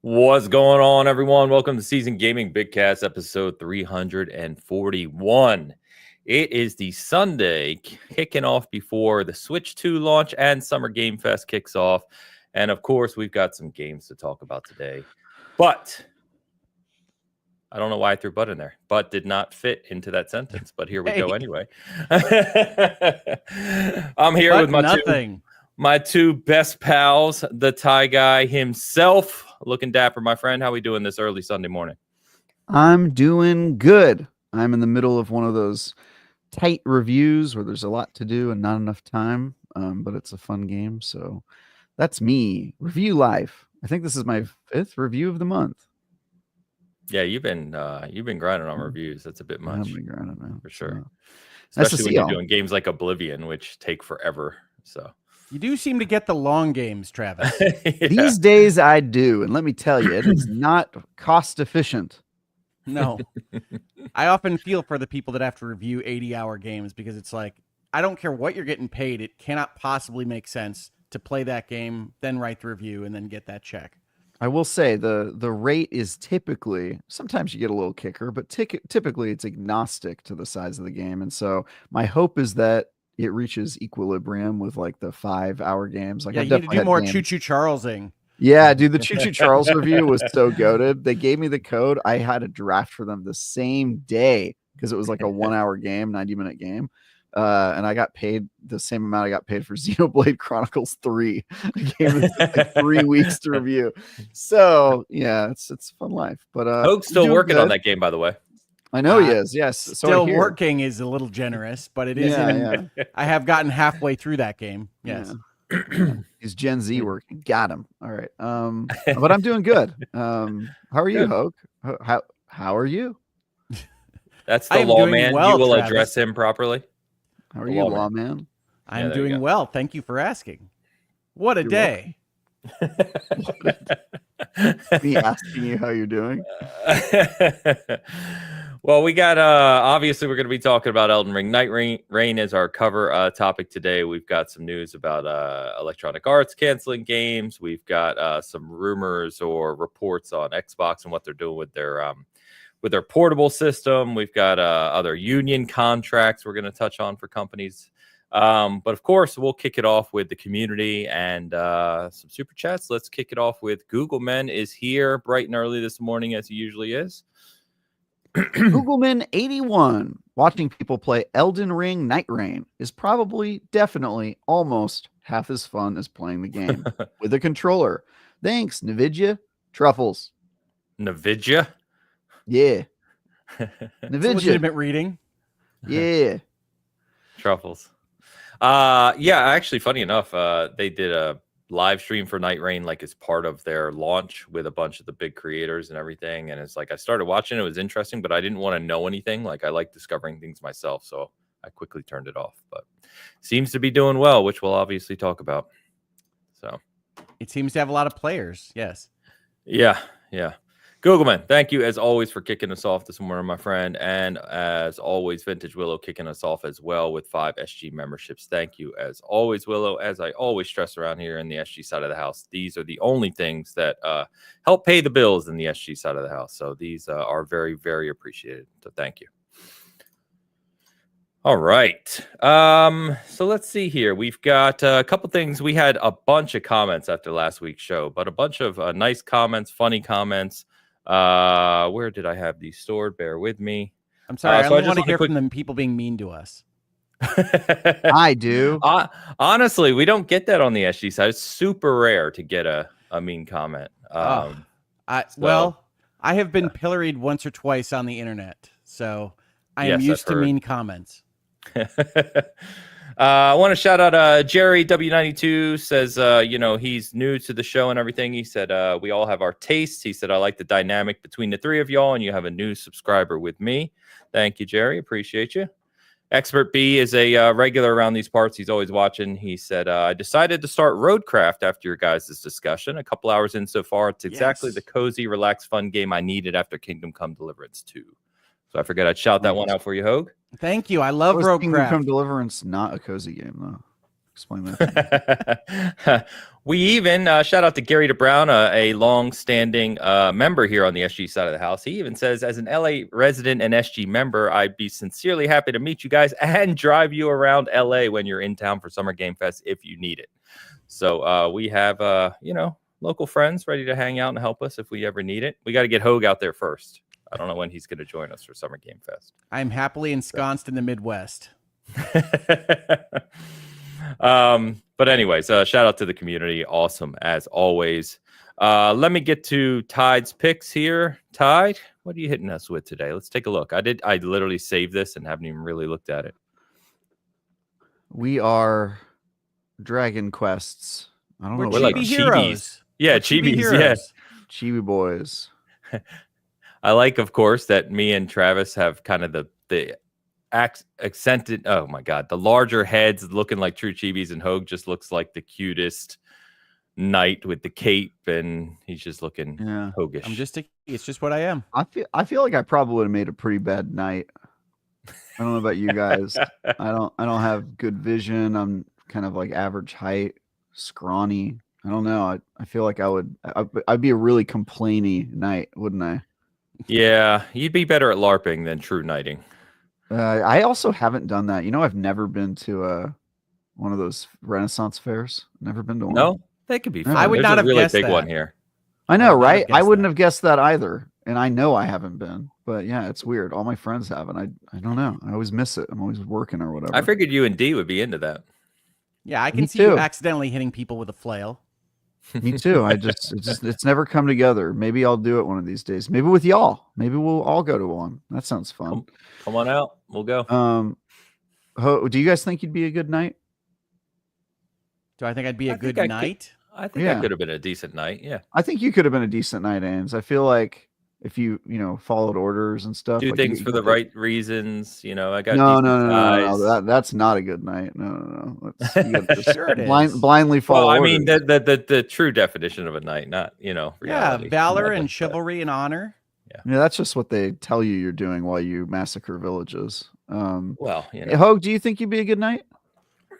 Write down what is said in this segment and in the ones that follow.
What's going on, everyone? Welcome to Season Gaming Bitcast, episode 341. It is the Sunday kicking off before the Switch 2 launch and Summer Game Fest kicks off. And of course, we've got some games to talk about today. But I don't know why I threw "but" in there. But did not fit into that sentence. But here we go anyway. I'm here with my two best pals, the Thai guy himself, looking dapper. My friend, how we doing this early Sunday morning? I'm doing good. I'm in the middle of one of those tight reviews where there's a lot to do and not enough time, but it's a fun game. So that's me. Review life. I think this is my 5th review of the month. Yeah, you've been grinding on reviews. That's a bit much. I've been grinding, man. For sure. Especially when you're doing games like Oblivion, which take forever. So you do seem to get the long games, Travis. Yeah. These days I do, and let me tell you, it is not cost efficient. No. I often feel for the people that have to review 80-hour games because it's like, I don't care what you're getting paid. It cannot possibly make sense to play that game, then write the review, and then get that check. I will say the rate is typically, sometimes you get a little kicker, but typically it's agnostic to the size of the game. And so my hope is that it reaches equilibrium with like the 5-hour games. Like, yeah, you need to do more Choo Choo Charlesing. Yeah, dude, the Choo Choo Charles review was so goated. They gave me the code. I had a draft for them the same day because it was like a 1-hour game, 90-minute game. And I got paid the same amount I got paid for Xenoblade Chronicles 3. The game is like 3 weeks to review. So yeah, it's a fun life. But Hope's still working on that game, by the way. I know he is. Yes, still working is a little generous, but it is. Yeah. I have gotten halfway through that game. Yes. Yeah. He's Gen Z working. Got him. All right. But I'm doing good. How are you, Hoke? How are you? That's the lawman. Well, you will Travis. Address him properly. How are you, lawman? I'm doing well. Thank you for asking. What a day. Me asking you how you're doing. Well, we got obviously we're going to be talking about Elden Ring Nightreign as our cover topic today. We've got some news about Electronic Arts canceling games. We've got some rumors or reports on Xbox and what they're doing with their portable system. We've got other union contracts we're going to touch on for companies. But of course, we'll kick it off with the community and some super chats. Let's kick it off with Googleman is here bright and early this morning as he usually is. Googleman81, watching people play Elden Ring Nightreign is probably, definitely, almost half as fun as playing the game with a controller. Thanks, Nvidia Truffles. Nvidia? Yeah. Nvidia. Legitimate reading. Yeah. Truffles. Yeah, actually, funny enough, they did a live stream for Nightreign like as part of their launch with a bunch of the big creators and everything. And it's like I started watching, it was interesting, but I didn't want to know anything. Like I like discovering things myself, so I quickly turned it off. But seems to be doing well, which we'll obviously talk about. So it seems to have a lot of players. Yes. Yeah. Googleman, thank you as always for kicking us off this morning, my friend. And as always, Vintage Willow kicking us off as well with 5 SG memberships. Thank you as always, Willow. As I always stress around here in the SG side of the house, these are the only things that help pay the bills in the SG side of the house. So these are very, very appreciated. So thank you. All right. So let's see here. We've got a couple things. We had a bunch of comments after last week's show, but a bunch of nice comments, funny comments. Where did I have these stored? Bear with me. I'm sorry. I don't want to hear from them people being mean to us. I do. Honestly, we don't get that on the SG side. It's super rare to get a mean comment. Well, I have been pilloried once or twice on the internet, so I am used to mean comments. I want to shout out Jerry W92 says, he's new to the show and everything. He said, we all have our tastes. He said, I like the dynamic between the three of y'all, and you have a new subscriber with me. Thank you, Jerry. Appreciate you. Expert B is a regular around these parts. He's always watching. He said, I decided to start Roadcraft after your guys' discussion. A couple hours in so far. It's exactly the cozy, relaxed, fun game I needed after Kingdom Come Deliverance 2. So I forgot I'd shout that one out for you, Hogue. Thank you. I love Roguelite. Kingdom Come Deliverance, not a cozy game, though. Explain that. We even shout out to Gary DeBrown, a long-standing member here on the SG side of the house. He even says, as an LA resident and SG member, I'd be sincerely happy to meet you guys and drive you around LA when you're in town for Summer Game Fest if you need it. So we have, local friends ready to hang out and help us if we ever need it. We got to get Hogue out there first. I don't know when he's going to join us for Summer Game Fest. I'm happily ensconced in the Midwest. But anyways, shout out to the community. Awesome as always. Let me get to Tide's picks here. Tide, what are you hitting us with today? Let's take a look. I literally saved this and haven't even really looked at it. We are Dragon Quests. I don't know. We're like chibi chibis. heroes. Yeah, We're chibis. heroes. Yeah. Chibi boys. I like, of course, that me and Travis have kind of the accented. Oh my God, the larger heads looking like true chibis, and Hogue just looks like the cutest knight with the cape, and he's just looking Hogish. It's just what I am. I feel like I probably would have made a pretty bad knight. I don't know about you guys. I don't have good vision. I'm kind of like average height, scrawny. I don't know. I feel like I'd be a really complainy knight, wouldn't I? Yeah, you'd be better at LARPing than true knighting. I also haven't done that. I've never been to one of those Renaissance fairs. Never been to one. No, they could be fun. I would There's not a have really guessed big that. one here. I know, would not have right? I guessed wouldn't that. have guessed that either. And I know I haven't been. But yeah, it's weird. All my friends have, and I don't know. I always miss it. I'm always working or whatever. I figured you and D would be into that. Yeah, I Me can see you too. accidentally hitting people with a flail. Me too. It's never come together. Maybe I'll do it one of these days. Maybe with y'all. Maybe we'll all go to one. That sounds fun. Come on out. We'll go. Do you guys think you'd be a good knight? Do I think I'd be a good think knight? I think I could have been a decent knight. Yeah. I think you could have been a decent knight, Ains. I feel like if you followed orders and stuff, Do like things you for the could- right reasons. I got No. decent That's not a good knight. No. You gotta just Sure it is. blindly follow. Well, I mean, orders. the true definition of a knight, not Yeah, reality. valor and chivalry and honor. Yeah, that's just what they tell you you're doing while you massacre villages. Well, Hogue, do you think you'd be a good knight?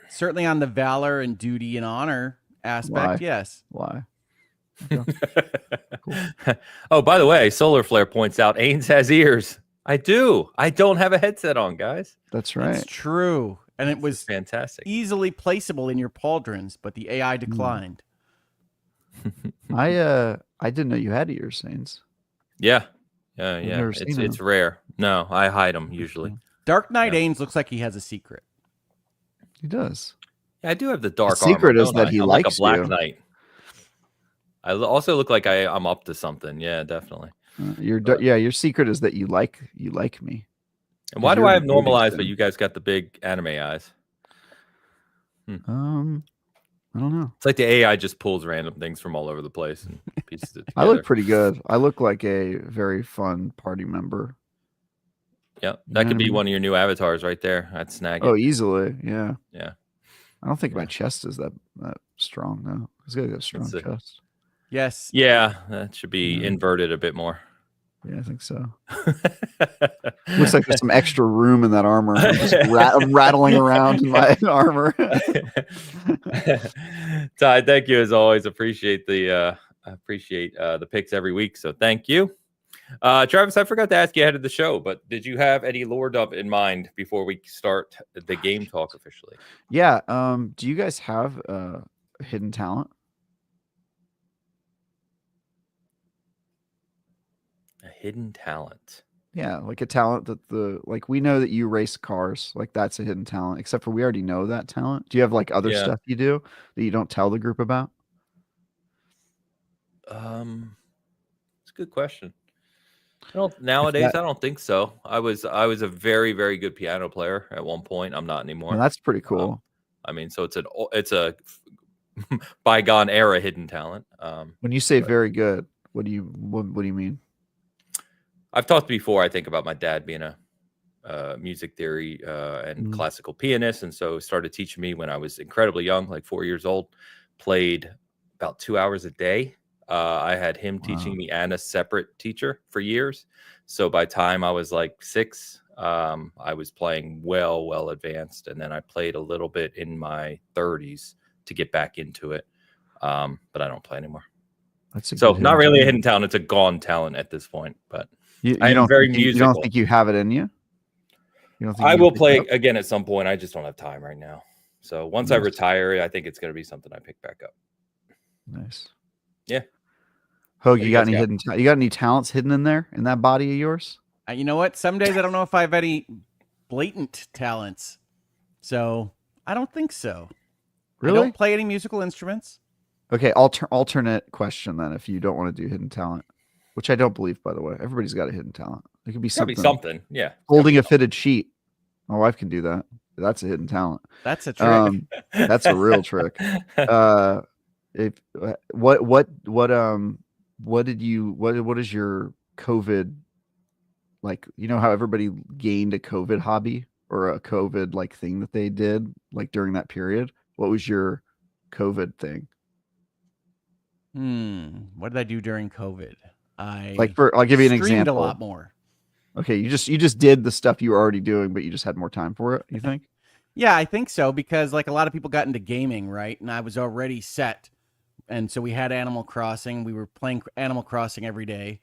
Certainly on the valor and duty and honor aspect, Why? yes. Why? Oh, by the way, Solar Flare points out Ains has ears. I do. I don't have a headset on, guys. That's right. It's true. And it was Fantastic. easily placeable in your pauldrons, but the AI declined. I didn't know you had ears, Ains. Yeah. never seen It's rare. No, I hide them usually. Dark Knight Yeah. Ains looks like he has a secret. He does. Yeah, I do have the dark secret armor, is don't that I? he I'm likes like a black you. knight. I also look like I'm up to something. Yeah, definitely. Your secret is that you like me. And why do You're I have a normal movie eyes, but star. you guys got the big anime eyes? I don't know. It's like the AI just pulls random things from all over the place and pieces it together. I look pretty good. I look like a very fun party member. Yeah, that could be one of your new avatars right there. I'd snag it. Oh, easily. Yeah. Yeah. I don't think my chest is that strong though. It's got a strong Let's see. chest. Yes. Yeah, that should be Yeah. inverted a bit more. Yeah, I think so. Looks like there's some extra room in that armor. I'm just rattling around in my armor. Ty, thank you as always. Appreciate the picks every week. So thank you. Travis, I forgot to ask you ahead of the show, but did you have any lore dump in mind before we start the game talk officially? Yeah. Do you guys have a hidden talent? A hidden talent. Yeah, like a talent that we know that you race cars, like that's a hidden talent, except for we already know that talent. Do you have like other Yeah. stuff you do that you don't tell the group about? It's a good question. Nowadays, I don't think so. I was a very, very good piano player at one point. I'm not anymore. Well, that's pretty cool. I mean, so it's a bygone era hidden talent. When you say very good, what do you mean? I've talked before, I think, about my dad being a music theory and classical pianist, and so started teaching me when I was incredibly young, like 4 years old. Played about 2 hours a day. I had him teaching me and a separate teacher for years. So by the time I was like 6, I was playing well advanced, and then I played a little bit in my 30s to get back into it. But I don't play anymore. So not really a hidden talent. It's a gone talent at this point. But I am very musical. You don't think you have it in you? You don't think I will play again at some point. I just don't have time right now. So once I retire, I think it's going to be something I pick back up. Nice. Yeah. Hogue, you got any talents hidden in there in that body of yours? You know what? Some days I don't know if I have any blatant talents. So I don't think so. Really? I don't play any musical instruments. Okay, alternate question then. If you don't want to do hidden talent, which I don't believe, by the way, everybody's got a hidden talent. It could be something. Yeah. Holding a fitted sheet. My wife can do that. That's a hidden talent. That's a trick. That's a real trick. What is your COVID, like, you know how everybody gained a COVID hobby or a COVID like thing that they did like during that period? What was your COVID thing? What did I do during COVID? I'll give you an example. A lot more. Okay, you just did the stuff you were already doing, but you just had more time for it, you think? Yeah, I think so, because like a lot of people got into gaming, right? And I was already set. And so we had Animal Crossing. We were playing Animal Crossing every day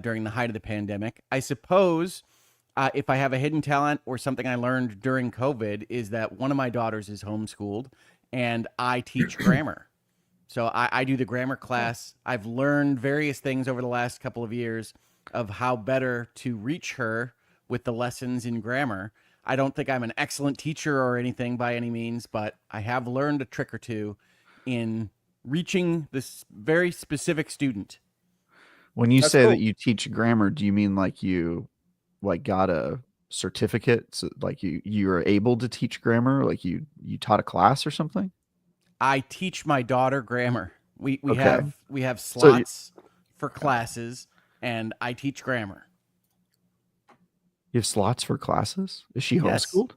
during the height of the pandemic. I suppose if I have a hidden talent or something I learned during COVID is that one of my daughters is homeschooled and I teach grammar. So I do the grammar class. I've learned various things over the last couple of years of how better to reach her with the lessons in grammar. I don't think I'm an excellent teacher or anything by any means, but I have learned a trick or two in reaching this very specific student. When you say that you teach grammar, do you mean like you got a certificate, so like you are able to teach grammar, like you taught a class or something? I teach my daughter grammar. We have slots for classes, and I teach grammar. You have slots for classes? Is she homeschooled?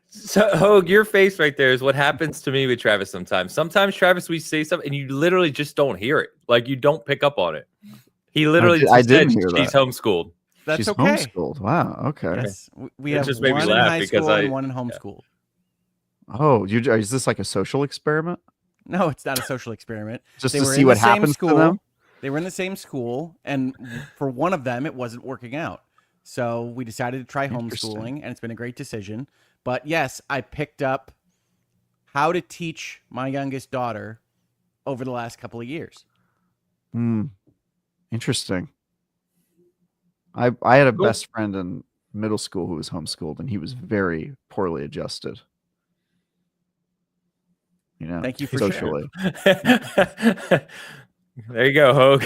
So Hogue, your face right there is what happens to me with Travis sometimes. Sometimes, Travis, we say something and you literally just don't hear it. Like you don't pick up on it. He literally said she's homeschooled. That's She's okay. homeschooled. Wow. Okay. Yes. We have just one in high school and one in homeschool. Yeah. Oh, is this like a social experiment? No, it's not a social experiment. Just to see what happens to them? They were in the same school, and for one of them, it wasn't working out. So we decided to try homeschooling, and it's been a great decision. But yes, I picked up how to teach my youngest daughter over the last couple of years. Interesting. I had a best friend in middle school who was homeschooled, and he was very poorly adjusted. You know, thank you for socially. There you go, Hogue.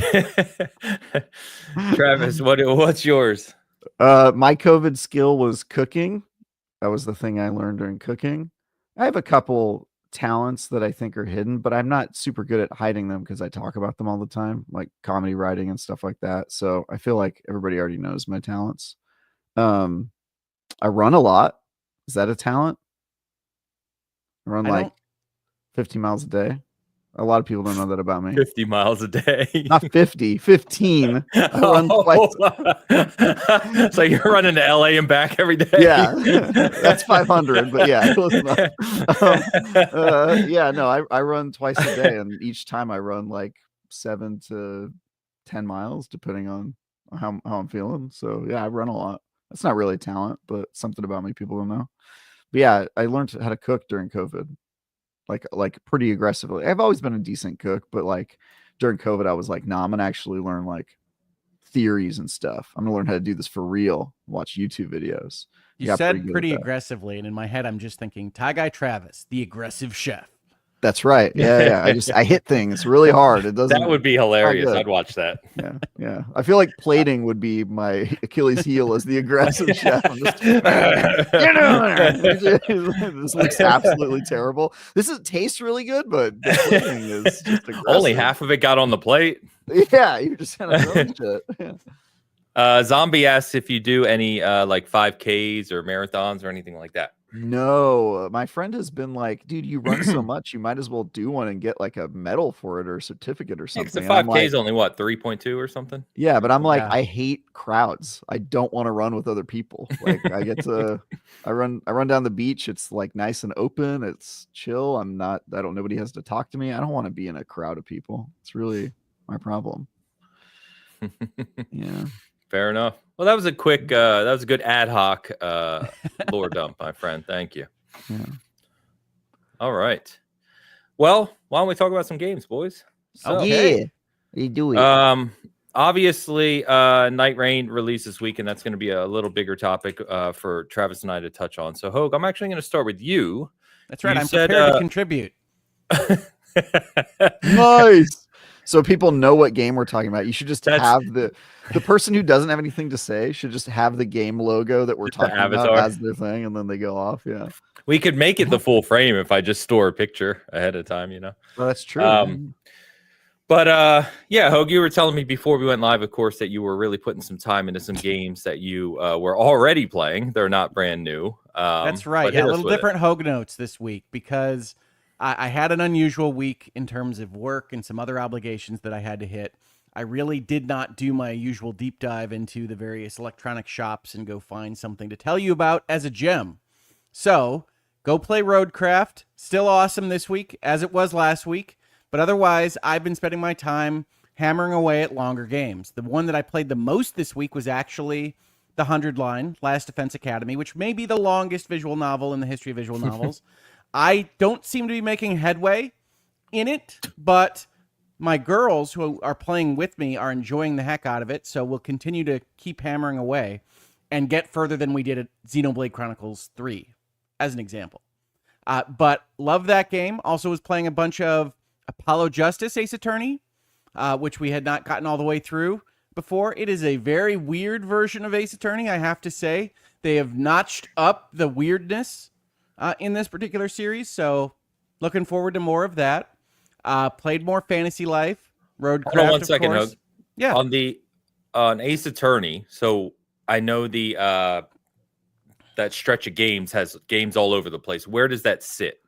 Travis, what's yours? My COVID skill was cooking. That was the thing I learned during cooking. I have a couple talents that I think are hidden, but I'm not super good at hiding them because I talk about them all the time, like comedy writing and stuff like that. So I feel like everybody already knows my talents. I run a lot. Is that a talent? I run like 50 miles a day. A lot of people don't know that about me. 50 miles a day. Not 50, 15. I run twice. So you're running to LA and back every day? Yeah, that's 500, but yeah, close enough. I run twice a day, and each time I run like 7 to 10 miles, depending on how I'm feeling. So yeah, I run a lot. That's not really a talent, but something about me people don't know. But yeah, I learned how to cook during COVID. Like pretty aggressively. I've always been a decent cook, but like during COVID, I was like, nah, I'm gonna actually learn like theories and stuff. I'm gonna learn how to do this for real. Watch YouTube videos. You said pretty aggressively, and in my head, I'm just thinking Tie Guy Travis, the aggressive chef. That's right. Yeah. I hit things really hard. It doesn't. That would be hilarious. I'd watch that. Yeah. I feel like plating would be my Achilles heel as the aggressive chef. I'm just, this looks absolutely terrible. This tastes really good, but the plating is just aggressive. Only half of it got on the plate. Yeah, you just kind of throwing shit. Yeah. Zombie asks if you do any like 5Ks or marathons or anything like that. No, my friend has been like, dude, you run so much, you might as well do one and get like a medal for it or a certificate or Yeah, 'cause something. the And I'm 5K like, is only what, 3.2 or something? yeah, but I'm like, Yeah. I hate crowds. I don't want to run with other people. Like I run down the beach. It's like nice and open. It's chill. Nobody has to talk to me. I don't want to be in a crowd of people. It's really my problem. Yeah. Fair enough. Well, that was a quick, that was a good ad hoc lore dump, my friend. Thank you. Yeah. All right. Well, why don't we talk about some games, boys? So, Okay. Yeah. You do it. Obviously, Night Rain released this week, and that's going to be a little bigger topic for Travis and I to touch on. So, Hogue, I'm actually going to start with you. That's right. You I'm said, prepared to contribute. Nice. So people know what game we're talking about. You should just That's- have the person who doesn't have anything to say should just have the game logo that we're Just the talking about avatar. as their thing, and then they go off. Yeah. We could make it the full frame if I just store a picture ahead of time, you know? Well, that's true. But yeah, Hogue, you were telling me before we went live, of course, that you were really putting some time into some games that you were already playing. They're not brand new. That's right. but Yeah, hit a us little with it. different Hogue notes this week because I had an unusual week in terms of work and some other obligations that I had to hit. I really did not do my usual deep dive into the various electronic shops and go find something to tell you about as a gem. So go play Roadcraft. Still awesome this week, as it was last week. But otherwise, I've been spending my time hammering away at longer games. The one that I played the most this week was actually the 100 Line, Last Defense Academy, which may be the longest visual novel in the history of visual novels. I don't seem to be making headway in it, but my girls who are playing with me are enjoying the heck out of it, so we'll continue to keep hammering away and get further than we did at Xenoblade Chronicles 3, as an example. But love that game. Also was playing a bunch of Apollo Justice Ace Attorney, which we had not gotten all the way through before. It is a very weird version of Ace Attorney, I have to say. They have notched up the weirdness in this particular series, so looking forward to more of that. Played more Fantasy Life, Roadcraft, Hold on one second, course. Hogue. Yeah. On Ace Attorney, so I know the that stretch of games has games all over the place. Where does that sit?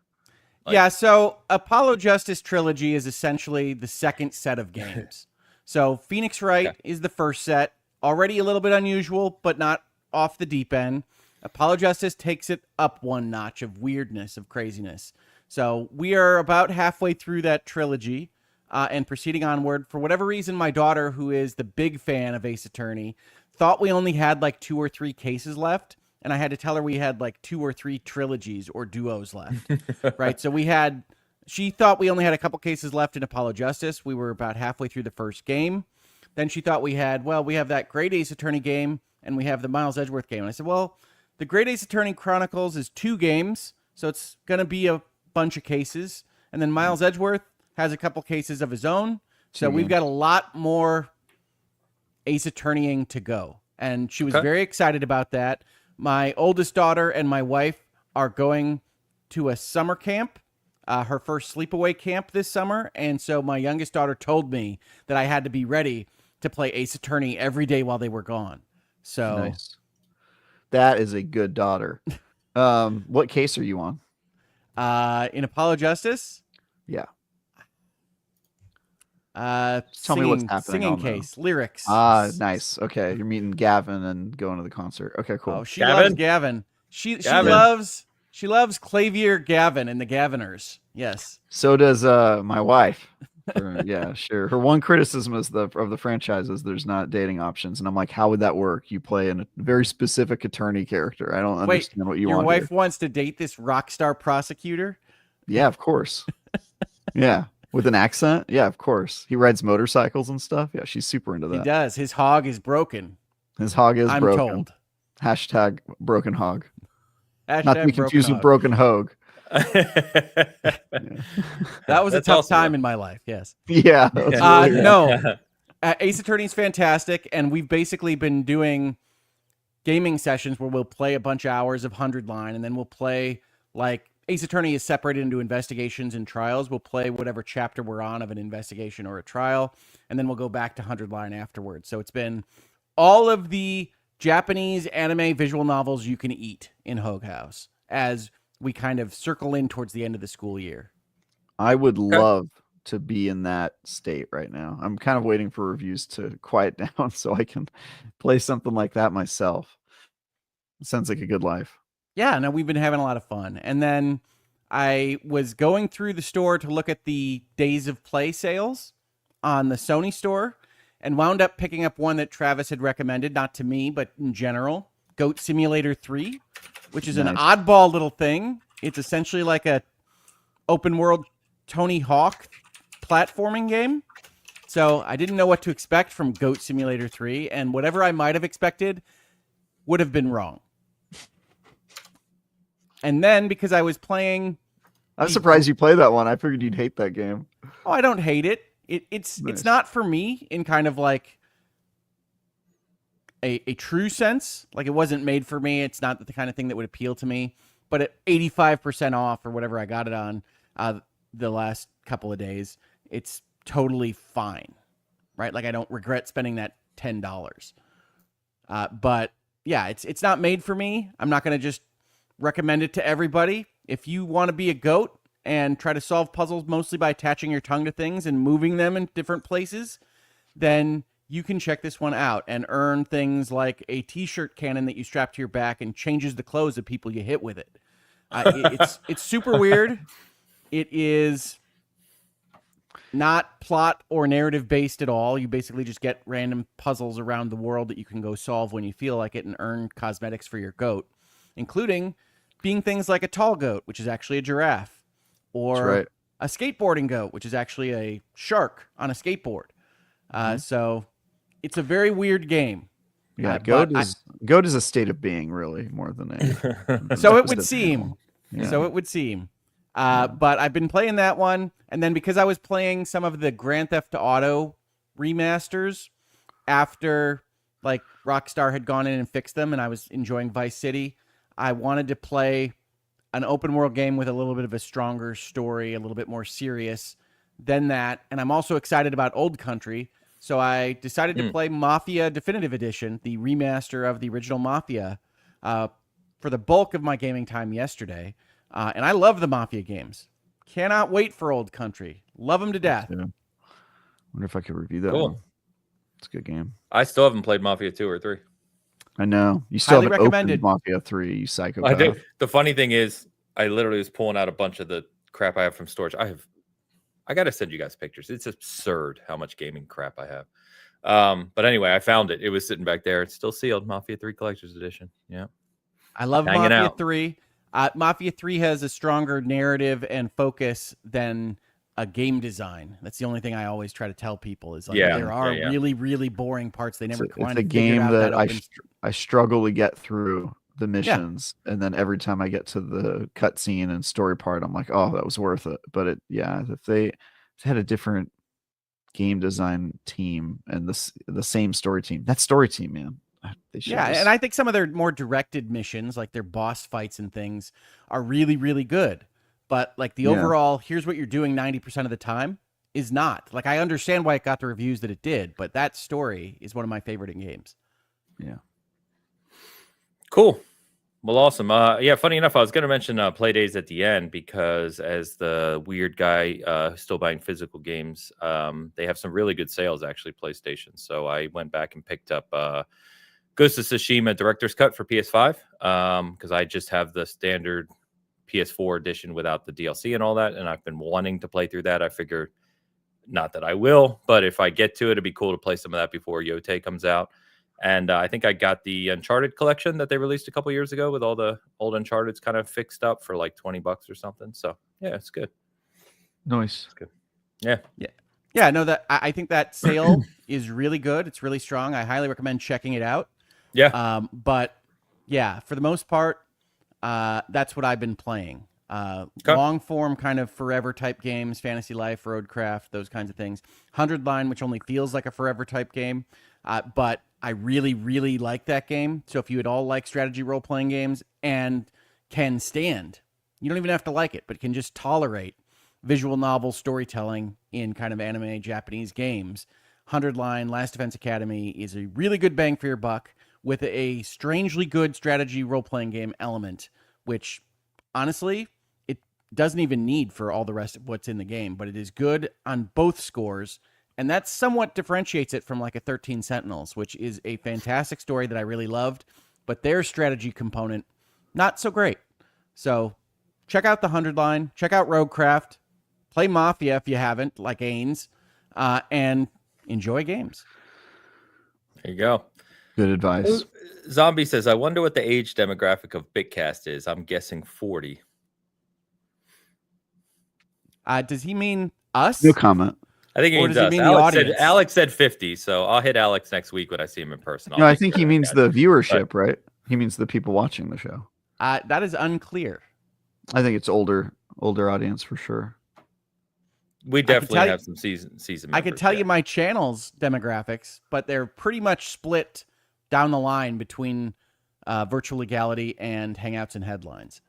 Yeah, so Apollo Justice Trilogy is essentially the second set of games. So Phoenix Wright is the first set, already a little bit unusual, but not off the deep end. Apollo Justice takes it up one notch of weirdness, of craziness. So we are about halfway through that trilogy and proceeding onward. For whatever reason, my daughter, who is the big fan of Ace Attorney, thought we only had like 2 or 3 cases left. And I had to tell her we had like 2 or 3 trilogies or duos left, right? So she thought we only had a couple cases left in Apollo Justice. We were about halfway through the first game. Then she thought we have that Great Ace Attorney game and we have the Miles Edgeworth game. And I said, well, the Great Ace Attorney Chronicles is 2 games, so it's going to be a bunch of cases. And then Miles Edgeworth has a couple cases of his own. So we've got a lot more Ace Attorneying to go. And she was very excited about that. My oldest daughter and my wife are going to a summer camp, her first sleepaway camp this summer. And so my youngest daughter told me that I had to be ready to play Ace Attorney every day while they were gone. So Nice. That is a good daughter. What case are you on? In Apollo Justice? Yeah. Tell me what's happening Singing on case, lyrics. Nice. Okay, you're meeting Gavin and going to the concert. Okay, cool. Oh, she loves Gavin. She loves Clavier Gavin and the Gaviners. Yes. So does my wife. Yeah, sure. Her one criticism is of the franchise is there's not dating options, and I'm like, how would that work? You play a very specific attorney character. I don't understand what you want. Your wife wants to date this rock star prosecutor? Yeah, of course. Yeah. With an accent? Yeah, of course. He rides motorcycles and stuff. Yeah, she's super into that. He does. His hog is broken. His hog is broken. I'm told. Hashtag broken hog. Hashtag not to be confused with broken hogue. That was a tough time in my life. Yes. Yeah. No. Ace Attorney is fantastic, and we've basically been doing gaming sessions where we'll play a bunch of hours of 100 Line, and then we'll play like Ace Attorney is separated into investigations and trials. We'll play whatever chapter we're on of an investigation or a trial, and then we'll go back to 100 Line afterwards. So it's been all of the Japanese anime visual novels you can eat in Hogue House. as we kind of circle in towards the end of the school year. I would love to be in that state right now. I'm kind of waiting for reviews to quiet down so I can play something like that myself. It sounds like a good life. Yeah, no, we've been having a lot of fun. And then I was going through the store to look at the Days of Play sales on the Sony store and wound up picking up one that Travis had recommended, not to me, but in general, Goat Simulator 3, which is an oddball little thing. It's essentially like a open world Tony Hawk platforming game. So I didn't know what to expect from Goat Simulator 3, and whatever I might have expected would have been wrong. And then because I was playing... I'm surprised you play that one. I figured you'd hate that game. Oh, I don't hate it. It's not for me in kind of like a true sense. Like, it wasn't made for me. It's not the kind of thing that would appeal to me. But at 85% off or whatever I got it on the last couple of days, it's totally fine, right? Like, I don't regret spending that $10. But yeah, it's not made for me. I'm not going to just recommend it to everybody. If you want to be a goat and try to solve puzzles mostly by attaching your tongue to things and moving them in different places, then you can check this one out and earn things like a t-shirt cannon that you strap to your back and changes the clothes of people you hit with it. It's super weird. It is not plot or narrative based at all. You basically just get random puzzles around the world that you can go solve when you feel like it and earn cosmetics for your goat, including being things like a tall goat, which is actually a giraffe, or a skateboarding goat, which is actually a shark on a skateboard. So it's a very weird game. Yeah, goat is a state of being, really, more than a... So it would seem. Yeah. So it would seem. But I've been playing that one, and then because I was playing some of the Grand Theft Auto remasters after like Rockstar had gone in and fixed them, and I was enjoying Vice City, I wanted to play an open world game with a little bit of a stronger story, a little bit more serious than that. And I'm also excited about Old Country. So I decided to play Mafia Definitive Edition, the remaster of the original Mafia, for the bulk of my gaming time yesterday. And I love the Mafia games. Cannot wait for Old Country. Love them to death. Yeah. Wonder if I could review that one. It's a good game. I still haven't played Mafia 2 or 3. I know. You still haven't opened Mafia 3, you psychopath. I did. The funny thing is, I literally was pulling out a bunch of the crap I have from storage. I got to send you guys pictures. It's absurd how much gaming crap I have. But anyway, I found it. It was sitting back there. It's still sealed. Mafia 3 Collector's Edition. Yeah. I love Mafia 3. Mafia 3 has a stronger narrative and focus than a game design. That's the only thing I always try to tell people is like there are really, really boring parts. They never quite It's a game that I struggle to get through the missions, and then every time I get to the cutscene and story part, I'm like, oh, that was worth it. But if they had a different game design team and the same story team, that story team, man. And I think some of their more directed missions, like their boss fights and things, are really, really good. But like the overall, here's what you're doing 90% of the time is not. Like, I understand why it got the reviews that it did, but that story is one of my favorite in games. Yeah. Cool. Well, awesome. Funny enough, I was going to mention Play Days at the end because as the weird guy still buying physical games, they have some really good sales, actually, PlayStation. So I went back and picked up Ghost of Tsushima Director's Cut for PS5 because I just have the standard PS4 edition without the DLC and all that, and I've been wanting to play through that. I figured, not that I will, but if I get to it, it'd be cool to play some of that before Yote comes out. And I think I got the Uncharted collection that they released a couple years ago with all the old Uncharted's kind of fixed up for like $20 or something. So yeah, it's good. Nice. It's good. Yeah. Yeah. No, that I think that sale is really good. It's really strong. I highly recommend checking it out. Yeah. But yeah, for the most part, that's what I've been playing. Long form kind of forever type games, Fantasy Life, Roadcraft, those kinds of things. 100 Line, which only feels like a forever type game. But I really, really like that game. So if you at all like strategy role-playing games and can stand, you don't even have to like it, but can just tolerate visual novel storytelling in kind of anime Japanese games, 100 Line, Last Defense Academy is a really good bang for your buck with a strangely good strategy role-playing game element, which honestly, it doesn't even need for all the rest of what's in the game, but it is good on both scores. And that somewhat differentiates it from like a 13 Sentinels, which is a fantastic story that I really loved, but their strategy component, not so great. So check out the 100 line, check out Roguecraft, play Mafia if you haven't, like Ains, and enjoy games. There you go. Good advice. Zombie says, I wonder what the age demographic of Bitcast is. I'm guessing 40. Does he mean us? No comment. I think he Or means does he us. mean the audience? Alex said 50, so I'll hit Alex next week when I see him in person. No, I think he means the viewership, right? He means the people watching the show. That is unclear. I think it's older audience for sure. We definitely have some season members. I could tell you my channel's demographics, but they're pretty much split down the line between Virtual Legality and Hangouts and Headlines.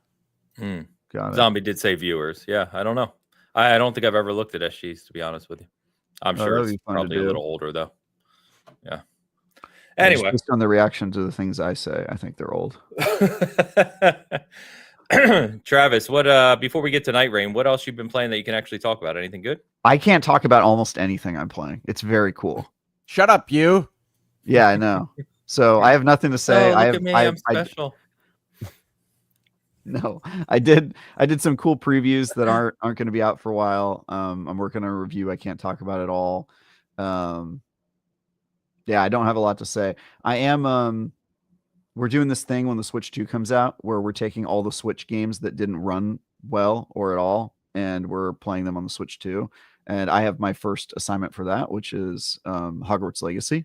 Got it. Zombie did say viewers. Yeah, I don't know. I don't think I've ever looked at SGs, to be honest with you. I'm sure it's probably a little older, though. Yeah. Anyway. Just on the reaction to the things I say, I think they're old. Travis, what before we get to Nightreign, what else you've been playing that you can actually talk about? Anything good? I can't talk about almost anything I'm playing. It's very cool. Shut up, you. Yeah, I know. So I have nothing to say. I'm special. No, I did some cool previews that aren't going to be out for a while. I'm working on a review I can't talk about at all. Yeah, I don't have a lot to say. I am we're doing this thing when the Switch 2 comes out where we're taking all the Switch games that didn't run well or at all, and we're playing them on the Switch 2. And I have my first assignment for that, which is Hogwarts Legacy.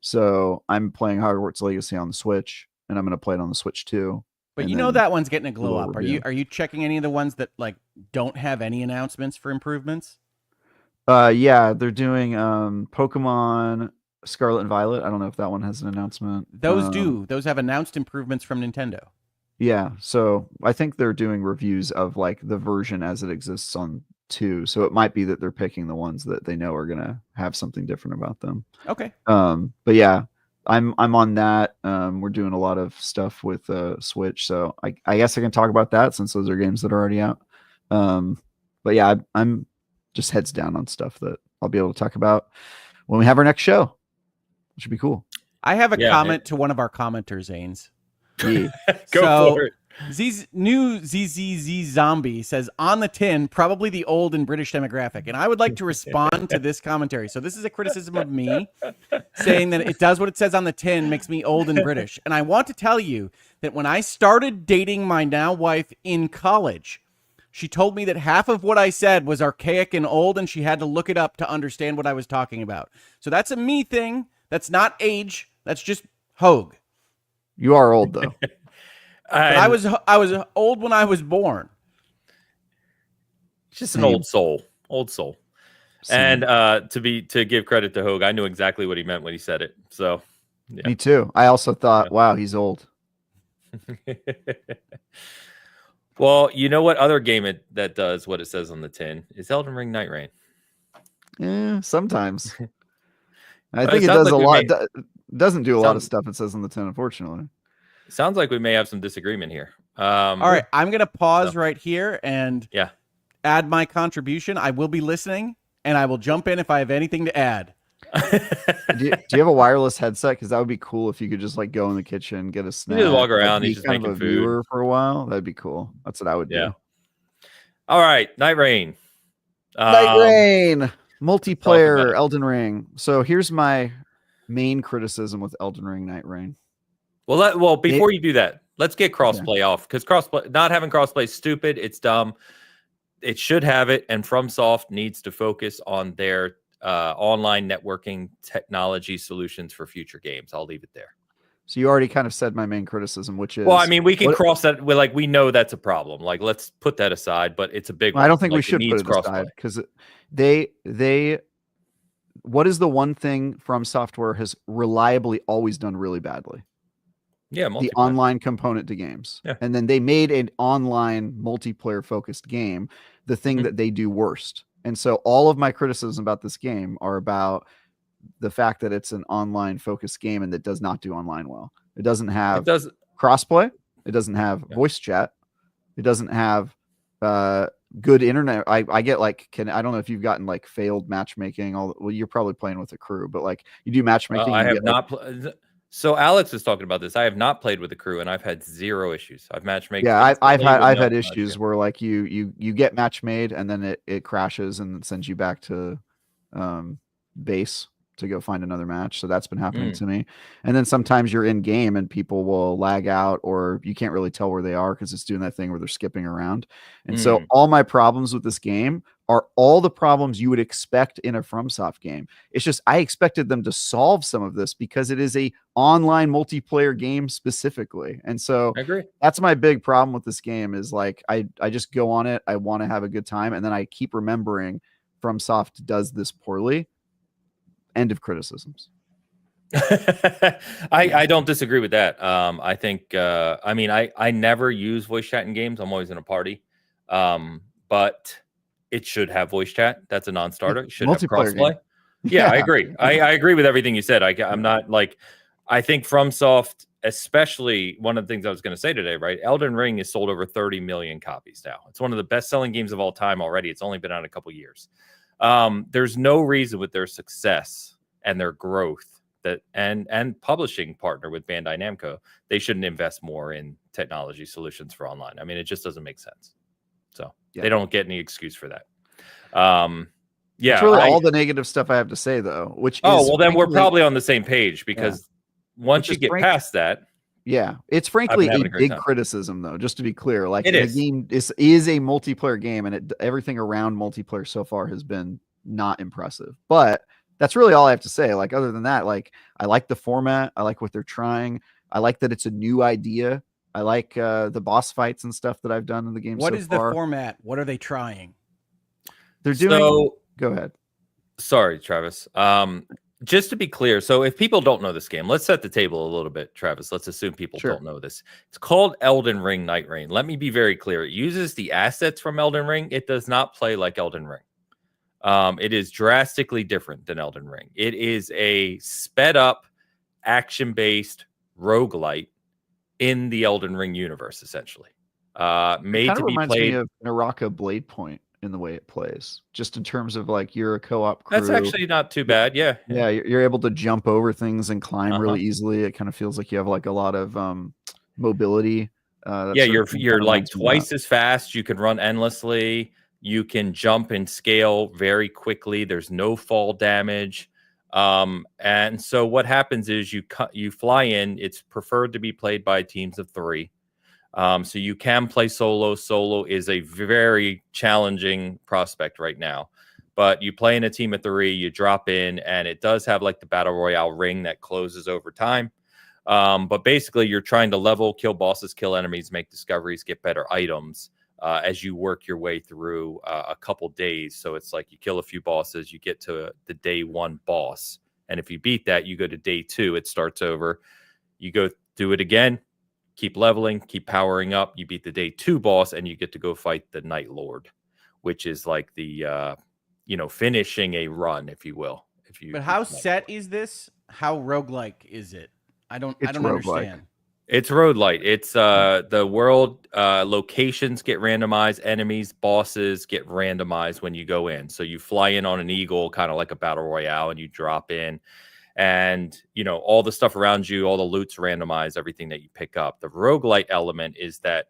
So I'm playing Hogwarts Legacy on the Switch, and I'm going to play it on the Switch 2. But you know that one's getting a glow up. Are you checking any of the ones that like don't have any announcements for improvements? Yeah, they're doing Pokemon Scarlet and Violet. I don't know if that one has an announcement. Those have announced improvements from Nintendo. Yeah, so I think they're doing reviews of like the version as it exists on 2. So it might be that they're picking the ones that they know are gonna have something different about them. Okay. But yeah, I'm on that. We're doing a lot of stuff with Switch, so I guess I can talk about that since those are games that are already out. But yeah, I'm just heads down on stuff that I'll be able to talk about when we have our next show, which would be cool. I have a comment to one of our commenters, Ains. Yeah. Go for it. New ZZZ Zombie says, on the tin, probably the old and British demographic. And I would like to respond to this commentary. So this is a criticism of me saying that it does what it says on the tin, makes me old and British. And I want to tell you that when I started dating my now wife in college, she told me that half of what I said was archaic and old, and she had to look it up to understand what I was talking about. So that's a me thing. That's not age. That's just Hogue. You are old though. I was old when I was born. Just an old soul. Same. And to give credit to Hogue, I knew exactly what he meant when he said it. So yeah. Me too. I also thought, wow, he's old. Well, you know what other game that does what it says on the tin is Elden Ring Nightreign. Yeah, sometimes. I think it does a lot. Doesn't do a lot of stuff it says on the tin, unfortunately. Sounds like we may have some disagreement here. All right, I'm going to pause right here and add my contribution. I will be listening, and I will jump in if I have anything to add. Do you have a wireless headset? Because that would be cool if you could just like go in the kitchen, get a snack, you just walk around, be just kind making of a food viewer for a while. That'd be cool. That's what I would do. All right, Nightreign. Nightreign multiplayer Elden Ring. So here's my main criticism with Elden Ring Nightreign. Well, before you do that, let's get crossplay off, because not having crossplay is stupid. It's dumb. It should have it, and FromSoft needs to focus on their online networking technology solutions for future games. I'll leave it there. So you already kind of said my main criticism, which is, well, I mean, we can cross that. We know that's a problem. Like, let's put that aside. But it's a big one. I don't think we should put it aside, because what is the one thing From Software has reliably always done really badly? Yeah, the online component to games. Yeah. And then they made an online multiplayer focused game, the thing that they do worst. And so all of my criticisms about this game are about the fact that it's an online focused game and that does not do online well. It doesn't have crossplay. It doesn't have voice chat. It doesn't have good internet. I get like, I don't know if you've gotten like failed matchmaking. Well, you're probably playing with a crew, but like you do matchmaking. I you have get, not. So Alex was talking about this. I have not played with a crew, and I've had zero issues. I've matchmaked. Yeah, I've no had issues where like you get match made and then it crashes and sends you back to base to go find another match. So that's been happening to me. And then sometimes you're in game and people will lag out, or you can't really tell where they are because it's doing that thing where they're skipping around. And so all my problems with this game are all the problems you would expect in a FromSoft game. It's just I expected them to solve some of this because it is a online multiplayer game specifically. And so I agree. That's my big problem with this game is like I just go on it, I want to have a good time, and then I keep remembering FromSoft does this poorly. End of criticisms. I don't disagree with that. I think I mean I never use voice chat in games. I'm always in a party. But it should have voice chat. That's a non-starter. It should have crossplay. Yeah, I agree. I agree with everything you said. I'm not like, I think FromSoft, especially one of the things I was going to say today, right? Elden Ring has sold over 30 million copies now. It's one of the best-selling games of all time already. It's only been out a couple years. There's no reason with their success and their growth that and publishing partner with Bandai Namco, they shouldn't invest more in technology solutions for online. I mean, it just doesn't make sense. So they don't get any excuse for that. Yeah, it's really all the negative stuff I have to say, though. Which then we're probably on the same page because once you get past that, it's frankly a big criticism, though. Just to be clear, like the game is a multiplayer game, and everything around multiplayer so far has been not impressive. But that's really all I have to say. Like other than that, like I like the format, I like what they're trying, I like that it's a new idea. I like the boss fights and stuff that I've done in the game. What is the format? What are they trying? They're doing. Go ahead. Sorry, Travis. Just to be clear, so if people don't know this game, let's set the table a little bit, Travis. Let's assume people don't know this. It's called Elden Ring Nightreign. Let me be very clear. It uses the assets from Elden Ring. It does not play like Elden Ring. It is drastically different than Elden Ring. It is a sped up, action-based roguelite in the Elden Ring universe, essentially. Made to be reminds played. Me of Naraka Blade Point in the way it plays, just in terms of like you're a co-op crew. That's actually not too bad. Yeah. You're able to jump over things and climb really easily. It kind of feels like you have like a lot of mobility. You're like twice as fast. You can run endlessly. You can jump and scale very quickly. There's no fall damage. And so what happens is you fly in. It's preferred to be played by teams of 3. So you can play solo. Solo is a very challenging prospect right now, but you play in a team of 3, you drop in, and it does have like the battle royale ring that closes over time. But basically you're trying to level, kill bosses, kill enemies, make discoveries, get better items, as you work your way through a couple days. So it's like you kill a few bosses, you get to the day 1 boss. And if you beat that, you go to day 2, it starts over. You go do it again. Keep leveling, keep powering up. You beat the day 2 boss, and you get to go fight the Night Lord, which is like the finishing a run, if you will. But how set is this? How roguelike is it? I don't understand. It's roguelite. It's the world locations get randomized, enemies, bosses get randomized when you go in. So you fly in on an eagle, kind of like a battle royale, and you drop in. And, all the stuff around you, all the loot's randomized, everything that you pick up. The roguelite element is that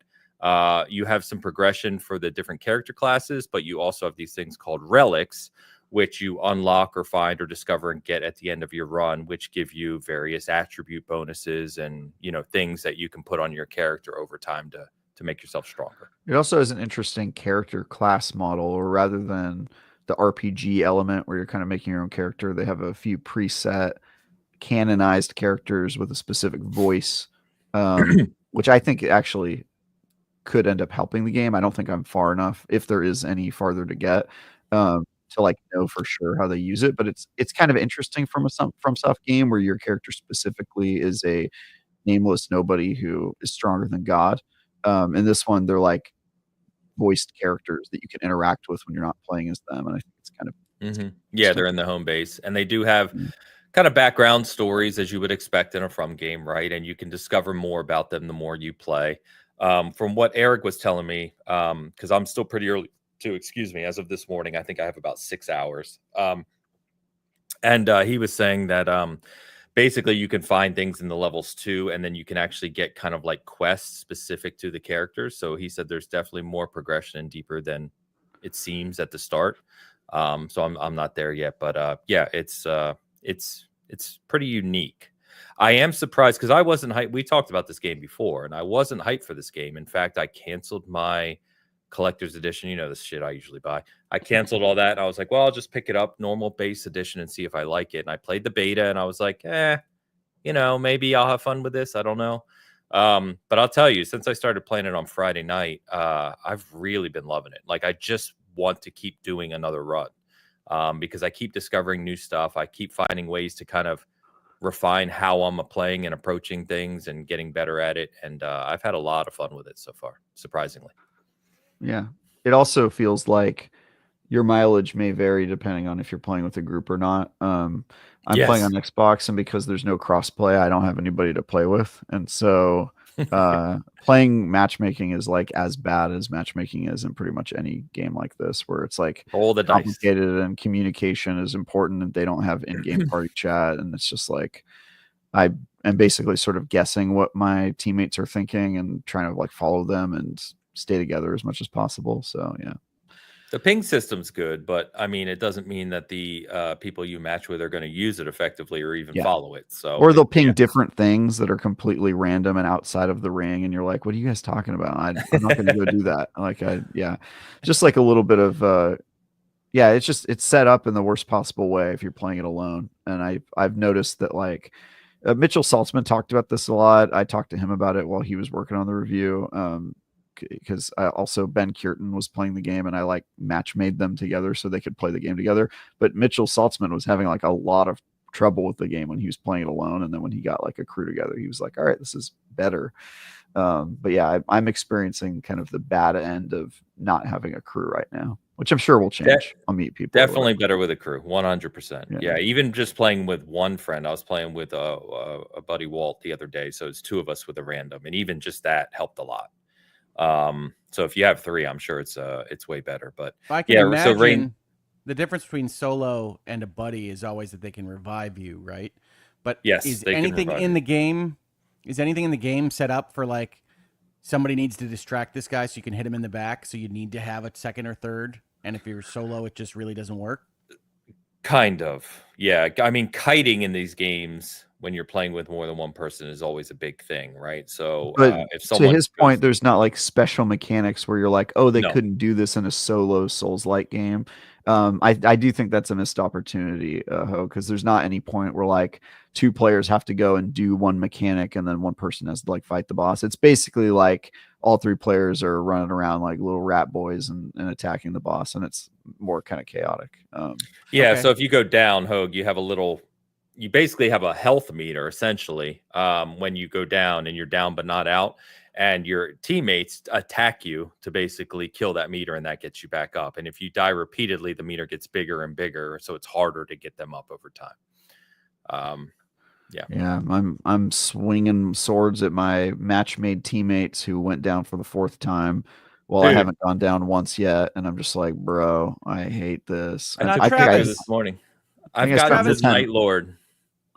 you have some progression for the different character classes, but you also have these things called relics, which you unlock or find or discover and get at the end of your run, which give you various attribute bonuses and, things that you can put on your character over time to make yourself stronger. It also has an interesting character class model, or rather than the RPG element where you're kind of making your own character, they have a few preset canonized characters with a specific voice, which I think actually could end up helping the game. I don't think I'm far enough, if there is any farther to get, to like know for sure how they use it. But it's kind of interesting from a FromSoft game where your character specifically is a nameless nobody who is stronger than God. In this one, they're like voiced characters that you can interact with when you're not playing as them, and I think it's kind of they're in the home base, and they do have kind of background stories as you would expect in a From game, right? And you can discover more about them the more you play. From what Eric was telling me, because I'm still pretty early too, excuse me, as of this morning, I think I have about 6 hours. And he was saying that basically you can find things in the levels too, and then you can actually get kind of like quests specific to the characters. So he said there's definitely more progression and deeper than it seems at the start. So I'm not there yet, but yeah, it's pretty unique. I am surprised because I wasn't hyped. We talked about this game before, and I wasn't hyped for this game. In fact, I canceled my collector's edition. You know, this shit I usually buy. I canceled all that, and I was like, well, I'll just pick it up, normal base edition, and see if I like it. And I played the beta, and I was like, you know, maybe I'll have fun with this. I don't know. But I'll tell you, since I started playing it on Friday night, I've really been loving it. Like, I just want to keep doing another run because I keep discovering new stuff. I keep finding ways to kind of refine how I'm playing and approaching things and getting better at it. And I've had a lot of fun with it so far, surprisingly. Yeah. It also feels like your mileage may vary depending on if you're playing with a group or not. I'm playing on Xbox, and because there's no crossplay, I don't have anybody to play with. And so playing matchmaking is like as bad as matchmaking is in pretty much any game like this, where it's like roll the complicated dice. And communication is important, and they don't have in-game party chat. And it's just like, I am basically sort of guessing what my teammates are thinking and trying to like follow them and stay together as much as possible. So yeah. The ping system's good, but I mean, it doesn't mean that the people you match with are going to use it effectively or even follow it. So, or they'll ping different things that are completely random and outside of the ring, and you're like, "What are you guys talking about? I'm not going to go do that." Like, just like a little bit of, it's set up in the worst possible way if you're playing it alone. And I've noticed that like Mitchell Saltzman talked about this a lot. I talked to him about it while he was working on the review. Because also Ben Curtin was playing the game, and I like match made them together so they could play the game together. But Mitchell Saltzman was having like a lot of trouble with the game when he was playing it alone, and then when he got like a crew together, he was like, all right, this is better. But yeah, I'm experiencing kind of the bad end of not having a crew right now, which I'm sure will change. I'll meet people. Definitely better with a crew, 100%. Yeah, even just playing with one friend. I was playing with a buddy Walt the other day, so it's two of us with a random, and even just that helped a lot. So if you have three, I'm sure it's way better. But I can imagine the difference between solo and a buddy is always that they can revive you, right? But yes, is anything in the game set up for like somebody needs to distract this guy so you can hit him in the back, so you need to have a second or third, and if you're solo it just really doesn't work? Kind of. Yeah, I mean, kiting in these games when you're playing with more than one person is always a big thing, right? So if someone, to his point, there's not like special mechanics where you're like, oh, they couldn't do this in a solo Souls-like game. I do think that's a missed opportunity, because there's not any point where like two players have to go and do one mechanic and then one person has to like fight the boss. It's basically like all three players are running around like little rat boys and attacking the boss, and it's more kind of chaotic. So if you go down, Hogue, you basically have a health meter essentially when you go down, and you're down but not out, and your teammates attack you to basically kill that meter, and that gets you back up. And if you die repeatedly, the meter gets bigger and bigger, so it's harder to get them up over time. I'm swinging swords at my match-made teammates who went down for the fourth time. Well, I haven't gone down once yet, and I'm just like, bro, I hate this. I think this morning. I've got this Night Lord.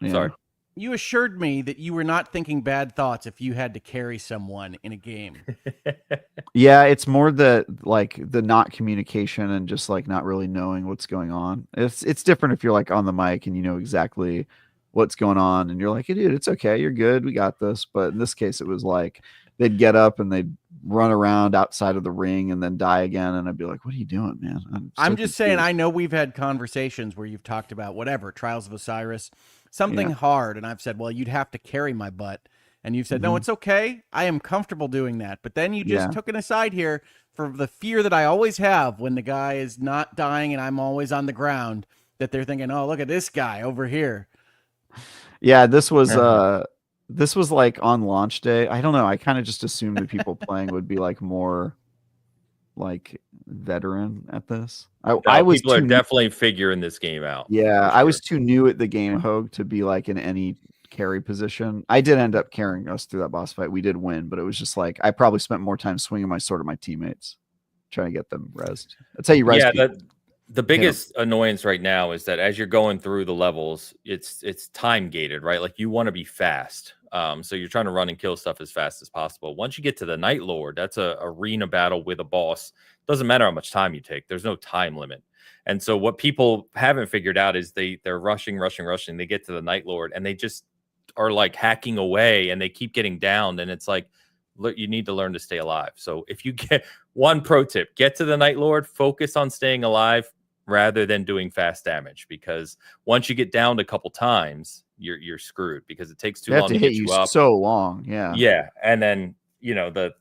Yeah. Sorry. You assured me that you were not thinking bad thoughts if you had to carry someone in a game. Yeah, it's more the not communication and just like not really knowing what's going on. It's different if you're like on the mic and you know exactly what's going on, and you're like, hey, dude, it's okay, you're good, we got this. But in this case, it was like they'd get up and they'd run around outside of the ring and then die again, and I'd be like, what are you doing, man? I'm just saying, I know we've had conversations where you've talked about whatever, Trials of Osiris, something hard, and I've said, well, you'd have to carry my butt, and you've said, no, it's okay, I am comfortable doing that. But then you just took an aside here for the fear that I always have when the guy is not dying and I'm always on the ground, that they're thinking, oh, look at this guy over here. Yeah, this was like on launch day. I don't know. I kind of just assumed that people playing would be like more like veteran at this. People are definitely figuring this game out. Yeah, I was too new at the game, Hogue, to be like in any carry position. I did end up carrying us through that boss fight. We did win, but it was just like I probably spent more time swinging my sword at my teammates, trying to get them rezzed. That's how you res people. The biggest annoyance right now is that as you're going through the levels, it's time gated, right? Like you want to be fast. So you're trying to run and kill stuff as fast as possible. Once you get to the Night Lord, that's a arena battle with a boss. Doesn't matter how much time you take. There's no time limit. And so what people haven't figured out is they're rushing. They get to the Night Lord and they just are like hacking away and they keep getting downed. And it's like, look, you need to learn to stay alive. So if you get one pro tip, get to the Night Lord, focus on staying alive rather than doing fast damage, because once you get downed a couple times, you're screwed because it takes too long to hit get you up. So long. Yeah. And then, the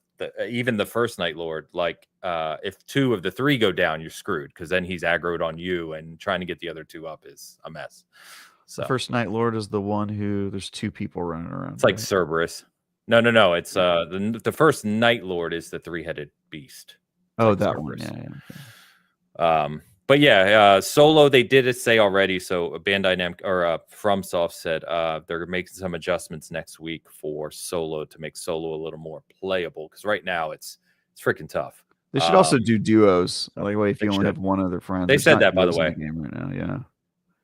even the first Night Lord, like if 2 of the 3 go down, you're screwed because then he's aggroed on you and trying to get the other 2 up is a mess. So the first Night Lord is the one who there's 2 people running around. It's like Cerberus. No. It's the first Night Lord is the 3-headed beast. It's like that Cerberus. One. Yeah. But yeah, Solo, they did say already. So Bandai Namco or FromSoft said they're making some adjustments next week for Solo to make Solo a little more playable, because right now it's freaking tough. They should also do duos. Like, if you only have one other friend. They said that, by the way. Game right now. Yeah.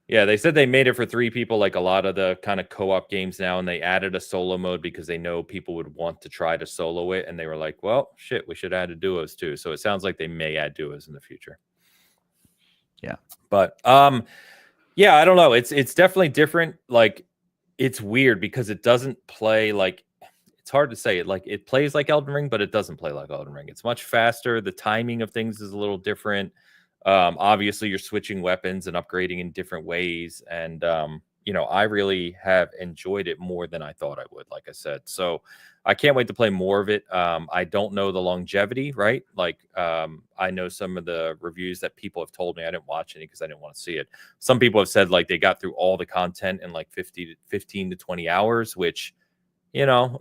Yeah, they said they made it for 3 people, like a lot of the kind of co-op games now, and they added a solo mode because they know people would want to try to solo it, and they were like, well, shit, we should add duos too. So it sounds like they may add duos in the future. Yeah. But yeah, I don't know. It's definitely different. Like, it's weird because it doesn't play like, it's hard to say it. Like, it plays like Elden Ring, but it doesn't play like Elden Ring. It's much faster. The timing of things is a little different. Obviously you're switching weapons and upgrading in different ways. And, I really have enjoyed it more than I thought I would, like I said. So I can't wait to play more of it. I don't know the longevity, right? Like, I know some of the reviews that people have told me. I didn't watch any because I didn't want to see it. Some people have said like they got through all the content in like 15 to 20 hours, which,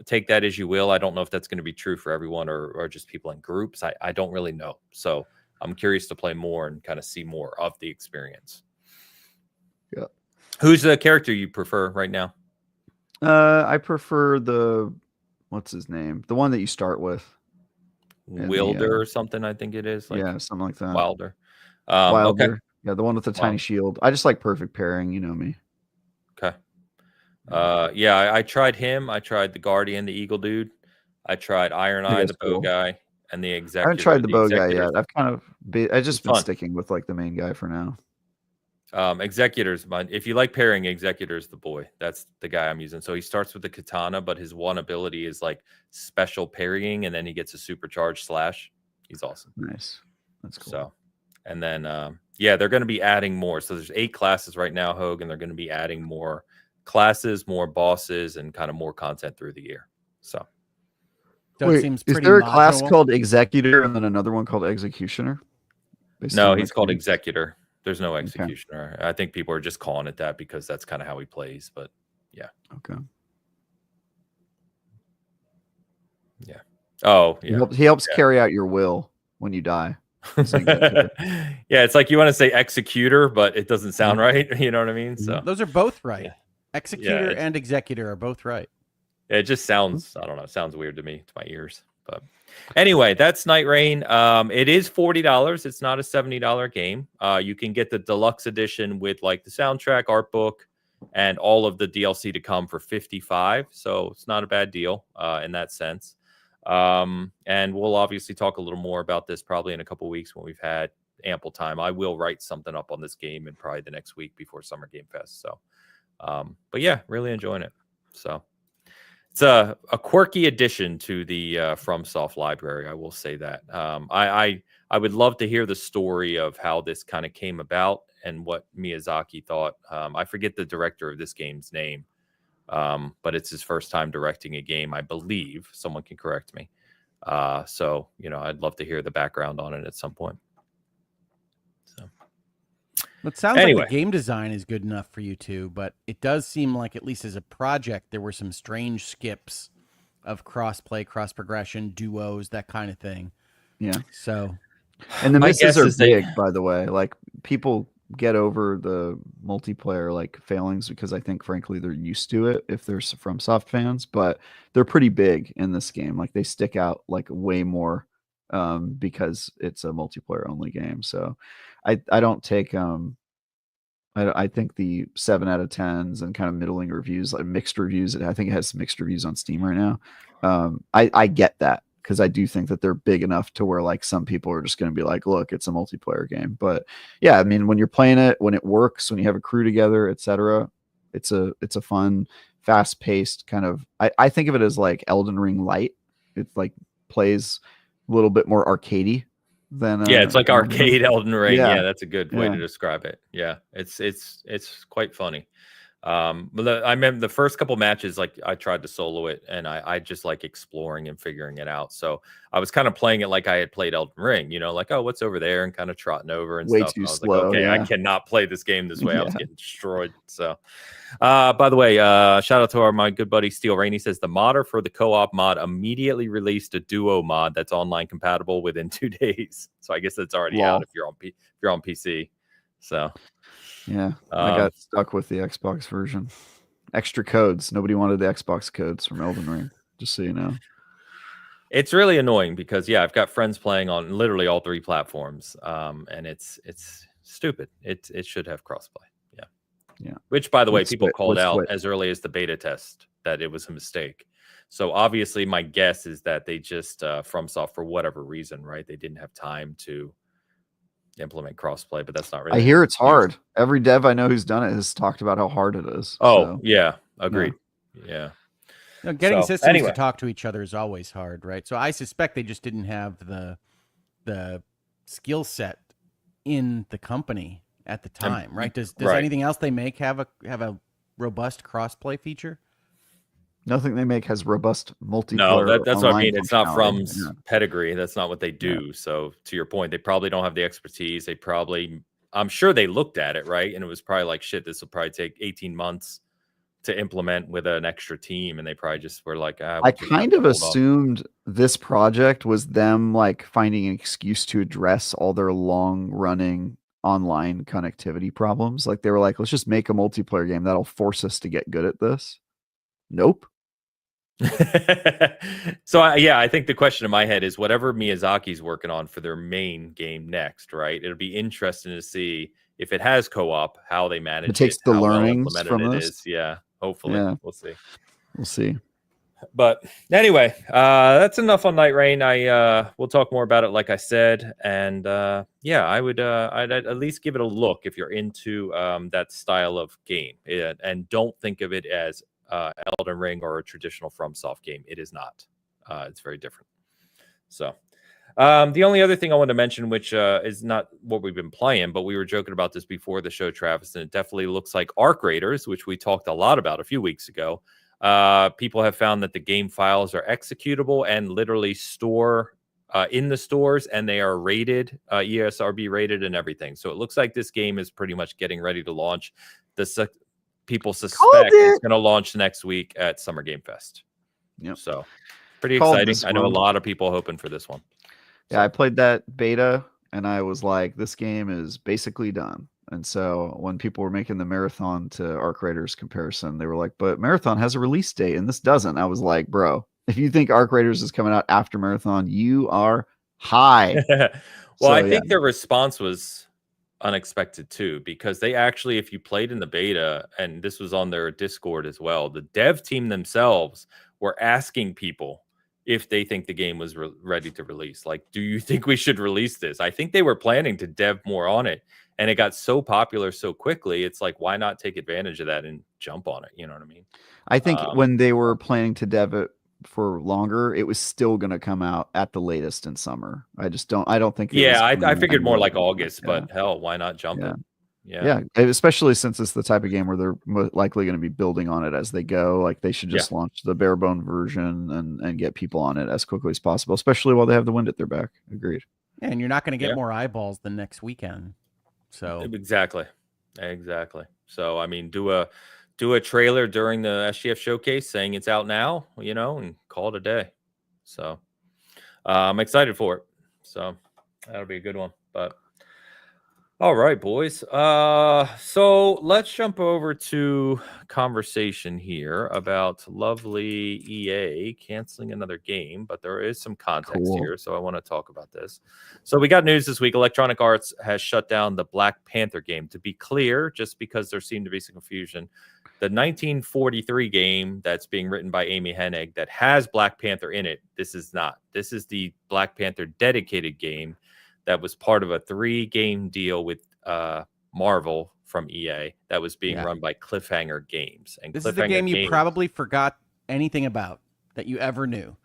take that as you will. I don't know if that's going to be true for everyone or just people in groups. I don't really know. So I'm curious to play more and kind of see more of the experience. Yeah. Who's the character you prefer right now? I prefer what's his name? The one that you start with. Wilder or something, I think it is. Like, yeah, something like that. Wilder. Wilder. Okay. Yeah, the one with the tiny shield. I just like perfect pairing. You know me. Okay. Yeah, I tried him. I tried the Guardian, the Eagle dude. I tried Iron Eye, the bow guy. And the executor. I haven't tried the bow guy yet. I've just been sticking with like the main guy for now. Executor's mine. If you like pairing, Executor's the boy. That's the guy I'm using. So he starts with the katana, but his one ability is like special parrying, and then he gets a supercharged slash. He's awesome. Nice. That's cool. So, and then they're going to be adding more. So there's 8 classes right now, Hogue, and they're going to be adding more classes, more bosses, and kind of more content through the year. So. Wait, is there a class called Executor and then another one called Executioner? No, he's called Executor. There's no Executioner. Okay. I think people are just calling it that because that's kind of how he plays. But yeah. Okay. Yeah. Oh, yeah. He helps carry out your will when you die. Yeah, it's like you want to say Executor, but it doesn't sound right. You know what I mean? So those are both right. Yeah. Executor and Executor are both right. It just sounds, I don't know, it sounds weird to me, to my ears. But anyway, that's Nightreign. It is $40. It's not a $70 game. You can get the deluxe edition with like the soundtrack, art book, and all of the DLC to come for $55. So it's not a bad deal in that sense. And we'll obviously talk a little more about this probably in a couple weeks when we've had ample time. I will write something up on this game in probably the next week before Summer Game Fest. So, but yeah, really enjoying it. So. It's a quirky addition to the FromSoft library. I will say that. I would love to hear the story of how this kind of came about and what Miyazaki thought. I forget the director of this game's name, but it's his first time directing a game, I believe. Someone can correct me. So, I'd love to hear the background on it at some point. So. It sounds like the game design is good enough for you two, but it does seem like, at least as a project, there were some strange skips of cross-play, cross-progression, duos, that kind of thing. Yeah. So, and the misses are big, by the way. Like, people get over the multiplayer like failings because I think frankly they're used to it if they're FromSoft fans, but they're pretty big in this game. Like they stick out like way more because it's a multiplayer only game. So I don't take I think the 7 out of 10s and kind of middling reviews, like mixed reviews. I think it has mixed reviews on Steam right now. I get that because I do think that they're big enough to where like some people are just going to be like, look, it's a multiplayer game. But yeah, I mean, when you're playing it, when it works, when you have a crew together, etc., it's a fun, fast paced kind of. I think of it as like Elden Ring Light. It like plays a little bit more arcadey than Yeah, it's like arcade Elden Ring. Yeah. Yeah, that's a good way to describe it. Yeah, it's quite funny. But I remember the first couple matches, like I tried to solo it, and I just like exploring and figuring it out. So I was kind of playing it like I had played Elden Ring, you know, like, oh, what's over there, and kind of trotting over and Way stuff. too And I was slow, like, okay, I yeah. cannot play this game this way. I was Yeah. getting destroyed. So, by the way, shout out to my good buddy Steel Rainey. Says the modder for the co-op mod immediately released a duo mod that's online compatible within 2 days. So I guess that's already out if you're on PC. So yeah, I got stuck with the Xbox version. Extra codes. Nobody wanted the Xbox codes from Elden Ring, just so you know. It's really annoying because I've got friends playing on literally all 3 platforms, and it's stupid. It should have crossplay. Yeah. Which, by the way, people called out as early as the beta test that it was a mistake. So obviously, my guess is that they just FromSoft for whatever reason, right? They didn't have time to implement crossplay, but that's not really. I hear it's hard. Every dev I know who's done it has talked about how hard it is. Oh, so. yeah, agreed. Yeah. Getting systems to talk to each other is always hard, right? So I suspect they just didn't have the skill set in the company at the time, right? Does anything else they make have a robust crossplay feature? Nothing they make has robust multiplayer. No, that's what I mean. It's not from pedigree. That's not what they do. Yeah. So to your point, they probably don't have the expertise. I'm sure they looked at it, right? And it was probably like, shit, this will probably take 18 months to implement with an extra team. And they probably just were like, I kind of assumed this project was them like finding an excuse to address all their long running online connectivity problems. Like they were like, let's just make a multiplayer game that'll force us to get good at this. Nope. So I think the question in my head is whatever Miyazaki's working on for their main game next, right? It'll be interesting to see if it has co-op, how they manage it, takes the learnings from this. Yeah, hopefully. We'll see. But anyway, that's enough on Nightreign. We'll talk more about it, like I said, and I'd at least give it a look if you're into that style of game, and don't think of it as Elden Ring or a traditional FromSoft game. It is not. It's very different. So the only other thing I want to mention, which is not what we've been playing, but we were joking about this before the show, Travis, and it definitely looks like Arc Raiders, which we talked a lot about a few weeks ago. People have found that the game files are executable and literally store in the stores, and they are rated, ESRB rated and everything. So it looks like this game is pretty much getting ready to launch. People suspect it's going to launch next week at Summer Game Fest. Yep. So pretty exciting. I know a lot of people hoping for this one. Yeah, I played that beta and I was like, this game is basically done. And so when people were making the Marathon to Arc Raiders comparison, they were like, but Marathon has a release date and this doesn't. I was like, bro, if you think Arc Raiders is coming out after Marathon, you are high. Well, I think their response was unexpected too, because they actually, if you played in the beta, and this was on their Discord as well, the dev team themselves were asking people if they think the game was ready to release. Like, do you think we should release this? I think they were planning to dev more on it, and it got so popular so quickly. It's like, why not take advantage of that and jump on it? You know what I mean? I think when they were planning to dev it for longer, it was still going to come out at the latest in summer. I don't think. I figured more like August, but hell, why not jump it? Yeah, especially since it's the type of game where they're likely going to be building on it as they go. Like they should just launch the bare bone version and get people on it as quickly as possible, especially while they have the wind at their back. Agreed. Yeah, and you're not going to get more eyeballs than next weekend. So exactly. So I mean, do a trailer during the SGF showcase saying it's out now, and call it a day. So I'm excited for it. So that'll be a good one. But All right, boys. So let's jump over to conversation here about lovely EA canceling another game, but there is some context Cool. here, so I want to talk about this. So we got news this week. Electronic Arts has shut down the Black Panther game. To be clear, just because there seemed to be some confusion, the 1943 game that's being written by Amy Hennig that has Black Panther in it, this is not. This is the Black Panther dedicated game that was part of a 3-game deal with Marvel from EA that was being run by Cliffhanger Games. And this Cliffhanger is the game you Games, probably forgot anything about that you ever knew,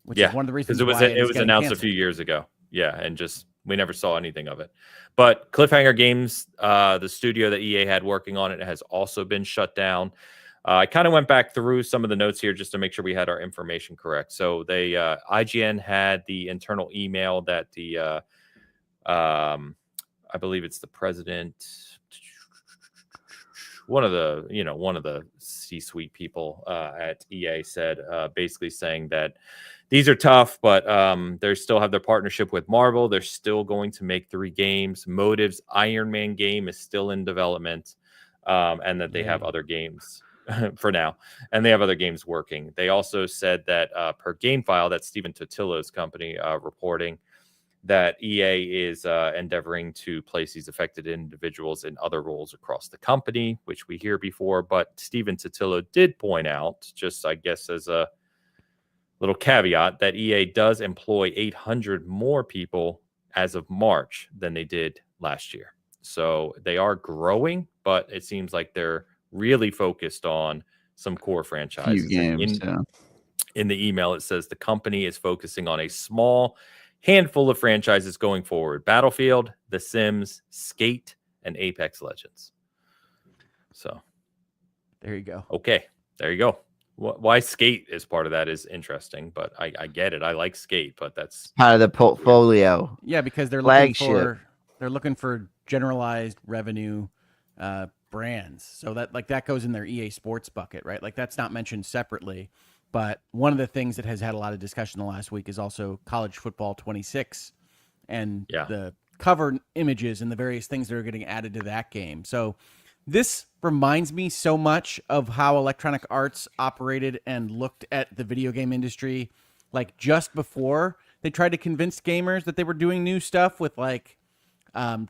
which is one of the reasons because why it was announced canceled. a few years ago. Yeah, and just we never saw anything of it. But Cliffhanger Games, the studio that EA had working on it, has also been shut down. I kind of went back through some of the notes here just to make sure we had our information correct. So they IGN had the internal email that the I believe it's the president, one of the C-suite people at EA said, basically saying that these are tough, but they still have their partnership with Marvel. They're still going to make 3 games. Motive's Iron Man game is still in development, and that they have other games for now, and they have other games working. They also said that per GameFile, that's Stephen Totillo's company reporting, that EA is endeavoring to place these affected individuals in other roles across the company, which we hear before. But Stephen Totillo did point out, just I guess as a little caveat, that EA does employ 800 more people as of March than they did last year. So they are growing, but it seems like they're really focused on some core franchises. Few games, In the email, it says the company is focusing on a small handful of franchises going forward: Battlefield, The Sims, Skate, and Apex Legends. So there you go. Okay, there you go. Why Skate is part of that is interesting, but I get it. I like Skate, but that's part of the portfolio. Yeah, because they're Flagship. looking for generalized revenue brands. So that goes in their EA Sports bucket, right? Like that's not mentioned separately. But one of the things that has had a lot of discussion the last week is also College Football 26 and the cover images and the various things that are getting added to that game. So this reminds me so much of how Electronic Arts operated and looked at the video game industry, like just before they tried to convince gamers that they were doing new stuff with like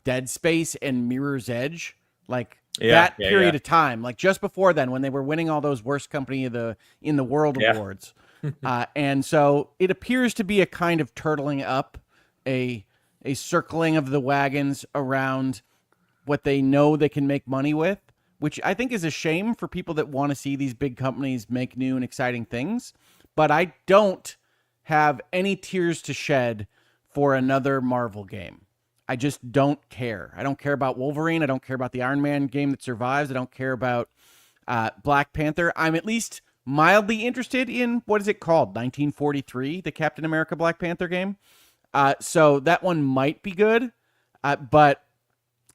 Dead Space and Mirror's Edge. Like that period of time, like just before then, when they were winning all those worst company in the world awards. And so it appears to be a kind of turtling up, a circling of the wagons around what they know they can make money with, which I think is a shame for people that want to see these big companies make new and exciting things. But I don't have any tears to shed for another Marvel game. I just don't care. I don't care about Wolverine. I don't care about the Iron Man game that survives. I don't care about Black Panther. I'm at least mildly interested in, what is it called? 1943, the Captain America Black Panther game. So that one might be good, but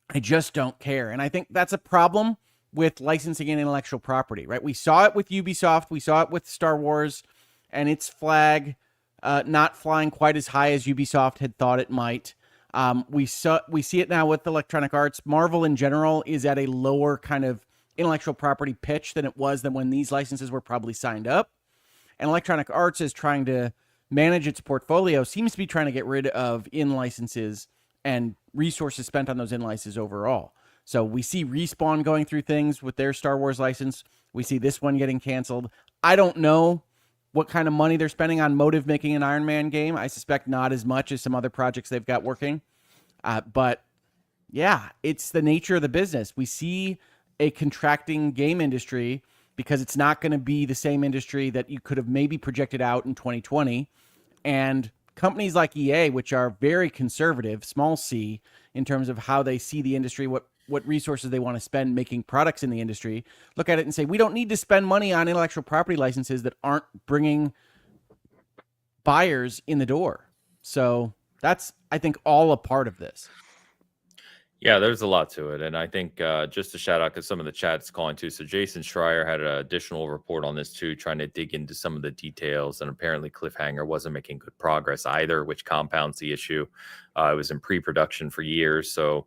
I just don't care. And I think that's a problem with licensing and intellectual property, right? We saw it with Ubisoft. We saw it with Star Wars and its flag not flying quite as high as Ubisoft had thought it might. We see it now with Electronic Arts. Marvel in general is at a lower kind of intellectual property pitch than it was when these licenses were probably signed up. And Electronic Arts is trying to manage its portfolio, seems to be trying to get rid of in-licenses and resources spent on those in-licenses overall. So we see Respawn going through things with their Star Wars license. We see this one getting canceled. I don't know what kind of money they're spending on Motive making an Iron Man game. I suspect not as much as some other projects they've got working. But yeah, it's the nature of the business. We see a contracting game industry because it's not going to be the same industry that you could have maybe projected out in 2020. And companies like EA, which are very conservative, small c, in terms of how they see the industry, what resources they want to spend making products in the industry, look at it and say, we don't need to spend money on intellectual property licenses that aren't bringing buyers in the door. So that's, I think, all a part of this. Yeah, there's a lot to it. And I think just to shout out, because some of the chat's calling too. So Jason Schreier had an additional report on this too, trying to dig into some of the details. And apparently Cliffhanger wasn't making good progress either, which compounds the issue. It was in pre-production for years. So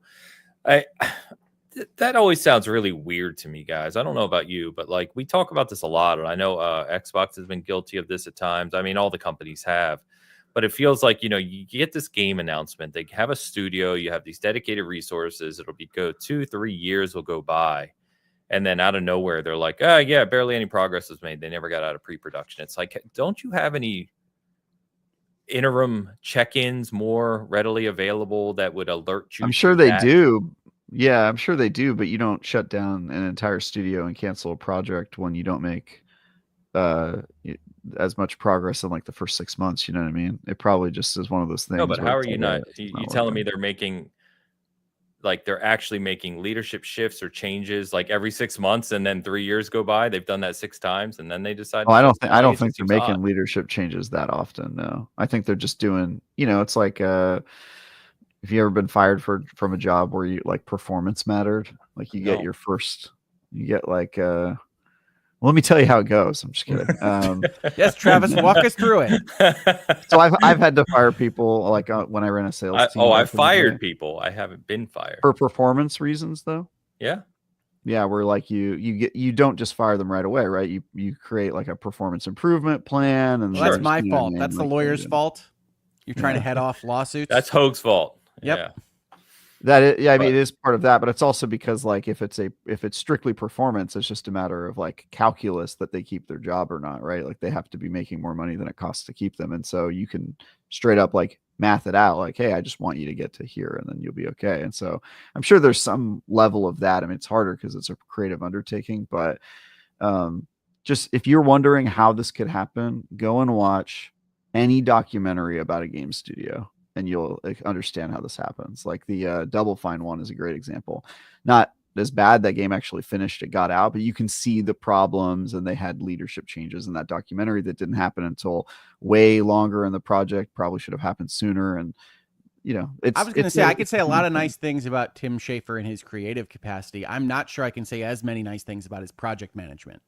I that always sounds really weird to me, guys. I don't know about you, but like we talk about this a lot, and I know Xbox has been guilty of this at times. I mean, all the companies have, but it feels like you get this game announcement. They have a studio, you have these dedicated resources. It'll be go 2-3 years will go by, and then out of nowhere, they're like, "Oh yeah, barely any progress was made. They never got out of pre-production." It's like, don't you have any interim check-ins more readily available that would alert you I'm to sure they that? do. Yeah, I'm sure they do, but you don't shut down an entire studio and cancel a project when you don't make uh y- as much progress in like the first 6 months. You know what I mean? It probably just is one of those No, things but where how are it's you like, not? it's You not telling me working. they're making like they're actually making leadership shifts or changes like every 6 months, and then 3 years go by. They've done that 6 times, and then they decide Oh, to shut it I down. It don't just think they're seems odd. making leadership changes that often. No, I think they're just doing. It's like if you ever been fired from a job where you like performance mattered, like No. you get like let me tell you how it goes. I'm just kidding. Yes, Travis, walk us through it. So I've had to fire people like when I ran a sales team I've back in the day fired people. I haven't been fired. for performance reasons though. Yeah. Yeah, where like you don't just fire them right away, right? You create like a performance improvement plan, and Well, then that's Sure. there's my you know what I fault. mean, That's the like lawyer's fault. You're trying to yeah. head off lawsuits. That's Hoag's fault. Yep. Yeah. Yeah, I mean But it is part of that, but it's also because like if it's strictly performance, it's just a matter of like calculus that they keep their job or not, right? Like they have to be making more money than it costs to keep them, and so you can straight up like math it out, like, hey, I just want you to get to here, and then you'll be okay. And so I'm sure there's some level of that. I mean, it's harder because it's a creative undertaking, but just if you're wondering how this could happen, go and watch any documentary about a game studio and you'll understand how this happens. Like the Double Fine one is a great example. Not as bad, that game actually finished, it got out, but you can see the problems, and they had leadership changes in that documentary that didn't happen until way longer in the project, probably should have happened sooner. And I was going to say, I could it's say a a lot huge of thing. nice things about Tim Schafer in his creative capacity. I'm not sure I can say as many nice things about his project management.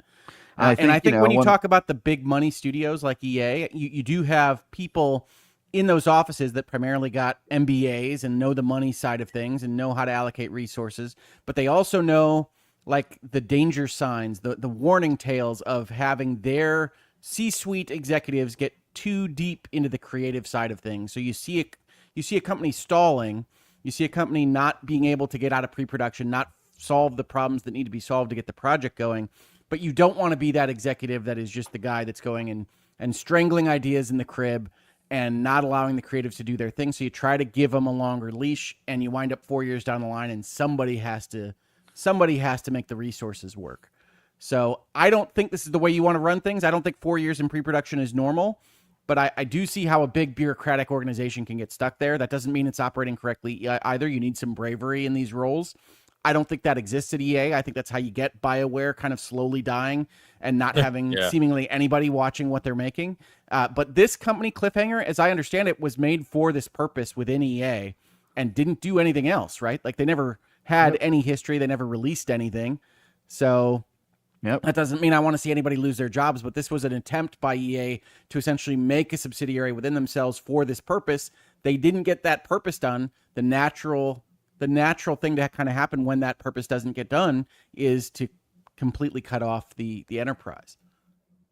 And I think when you talk about the big money studios like EA, you do have people in those offices that primarily got MBAs and know the money side of things and know how to allocate resources, but they also know like the danger signs, the warning tales of having their C-suite executives get too deep into the creative side of things. So you see a company stalling, you see a company not being able to get out of pre-production, not solve the problems that need to be solved to get the project going, but you don't want to be that executive that is just the guy that's going and strangling ideas in the crib and not allowing the creatives to do their thing. So you try to give them a longer leash, and you wind up 4 years down the line, and somebody has to make the resources work. So I don't think this is the way you want to run things. I don't think 4 years in pre-production is normal, but I do see how a big bureaucratic organization can get stuck there. That doesn't mean it's operating correctly either. You need some bravery in these roles. I don't think that exists at EA. I think that's how you get BioWare kind of slowly dying and not having yeah. seemingly anybody watching what they're making. But this company, Cliffhanger, as I understand it, was made for this purpose within EA and didn't do anything else, right? Like they never had any history. They never released anything. So that doesn't mean I want to see anybody lose their jobs, but this was an attempt by EA to essentially make a subsidiary within themselves for this purpose. They didn't get that purpose done. The natural thing to kind of happen when that purpose doesn't get done is to completely cut off the enterprise.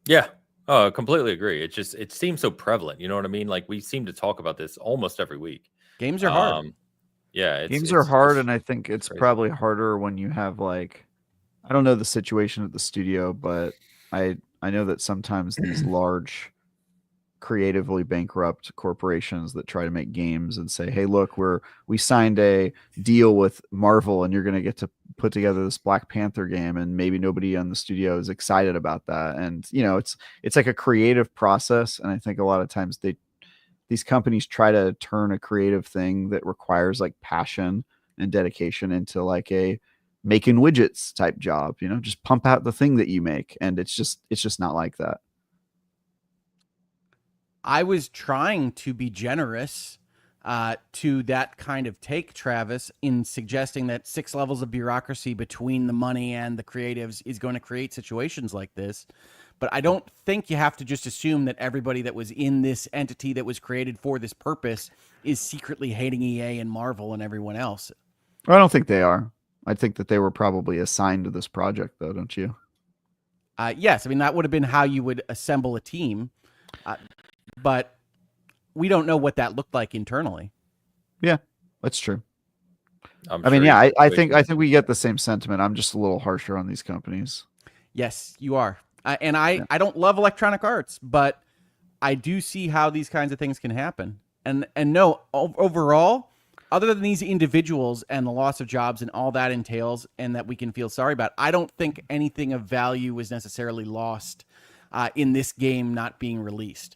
Yeah. Oh, I completely agree. It seems so prevalent. You know what I mean? Like we seem to talk about this almost every week. Games are hard. Yeah, Games are hard, it's and I think it's crazy. probably harder when you have like, I don't know the situation at the studio, but I know that sometimes these large creatively bankrupt corporations that try to make games and say, "Hey, look, we signed a deal with Marvel, and you're going to get to put together this Black Panther game," and maybe nobody on the studio is excited about that. And it's like a creative process, and I think a lot of times these companies try to turn a creative thing that requires like passion and dedication into like a making widgets type job. Just pump out the thing that you make, and it's just not like that. I was trying to be generous to that kind of take, Travis, in suggesting that 6 levels of bureaucracy between the money and the creatives is going to create situations like this. But I don't think you have to just assume that everybody that was in this entity that was created for this purpose is secretly hating EA and Marvel and everyone else. I don't think they are. I think that they were probably assigned to this project, though, don't you? Yes, I mean that would have been how you would assemble a team, but we don't know what that looked like internally. Yeah, that's true. I mean, yeah, I think we get the same sentiment. I'm just a little harsher on these companies. Yes, you are. I don't love Electronic Arts, but I do see how these kinds of things can happen. And no, overall, other than these individuals and the loss of jobs and all that entails and that we can feel sorry about, I don't think anything of value was necessarily lost in this game not being released.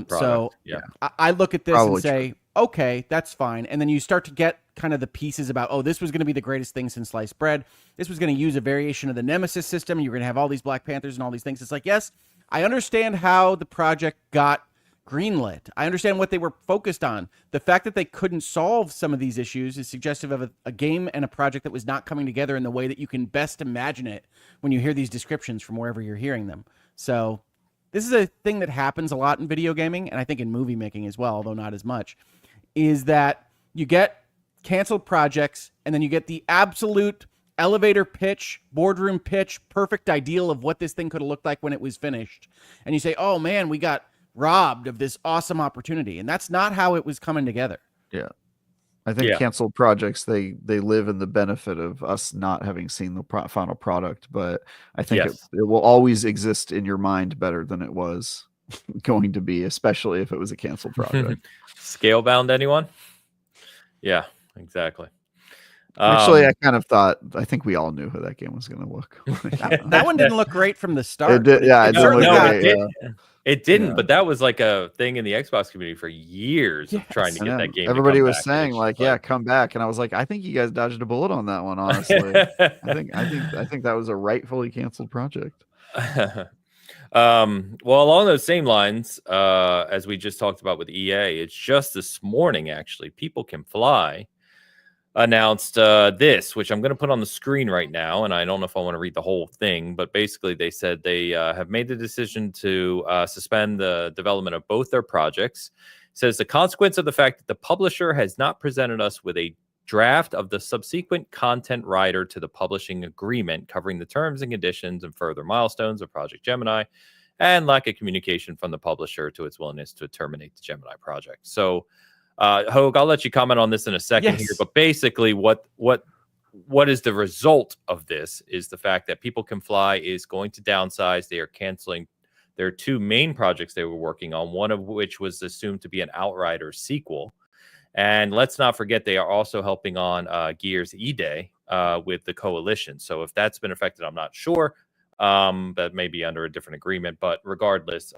So yeah. I look at this Probably and say, okay, that's fine. And then you start to get kind of the pieces about, oh, this was going to be the greatest thing since sliced bread. This was going to use a variation of the Nemesis system. You're going to have all these Black Panthers and all these things. It's like, yes, I understand how the project got greenlit. I understand what they were focused on. The fact that they couldn't solve some of these issues is suggestive of a game and a project that was not coming together in the way that you can best imagine it when you hear these descriptions from wherever you're hearing them. So this is a thing that happens a lot in video gaming, and I think in movie making as well, although not as much, is that you get canceled projects and then you get the absolute elevator pitch, boardroom pitch, perfect ideal of what this thing could have looked like when it was finished. And you say, oh man, we got robbed of this awesome opportunity. And that's not how it was coming together. Yeah. I think canceled projects, they live in the benefit of us not having seen the final product, but I think it will always exist in your mind better than it was going to be, especially if it was a canceled project. Scalebound, anyone? Yeah, exactly. Actually, I think we all knew how that game was going to look. That one didn't look great from the start. It didn't, but that was like a thing in the Xbox community for years of trying to get that game. Everybody was saying like, yeah, come back. And I was like, I think you guys dodged a bullet on that one, honestly. I think that was a rightfully canceled project. Well, along those same lines, as we just talked about with EA, it's just this morning, actually, People Can Fly announced this, which I'm going to put on the screen right now. And I don't know if I want to read the whole thing, but basically they said they have made the decision to suspend the development of both their projects. It says the consequence of the fact that the publisher has not presented us with a draft of the subsequent content rider to the publishing agreement covering the terms and conditions and further milestones of Project Gemini, and lack of communication from the publisher to its willingness to terminate the Gemini project. So Hogue, I'll let you comment on this in a second here, but basically what is the result of this is the fact that People Can Fly is going to downsize. They are canceling their two main projects they were working on, one of which was assumed to be an Outriders sequel. And let's not forget, they are also helping on Gears E-Day with the Coalition. So if that's been affected, I'm not sure. That may be under a different agreement, but regardless,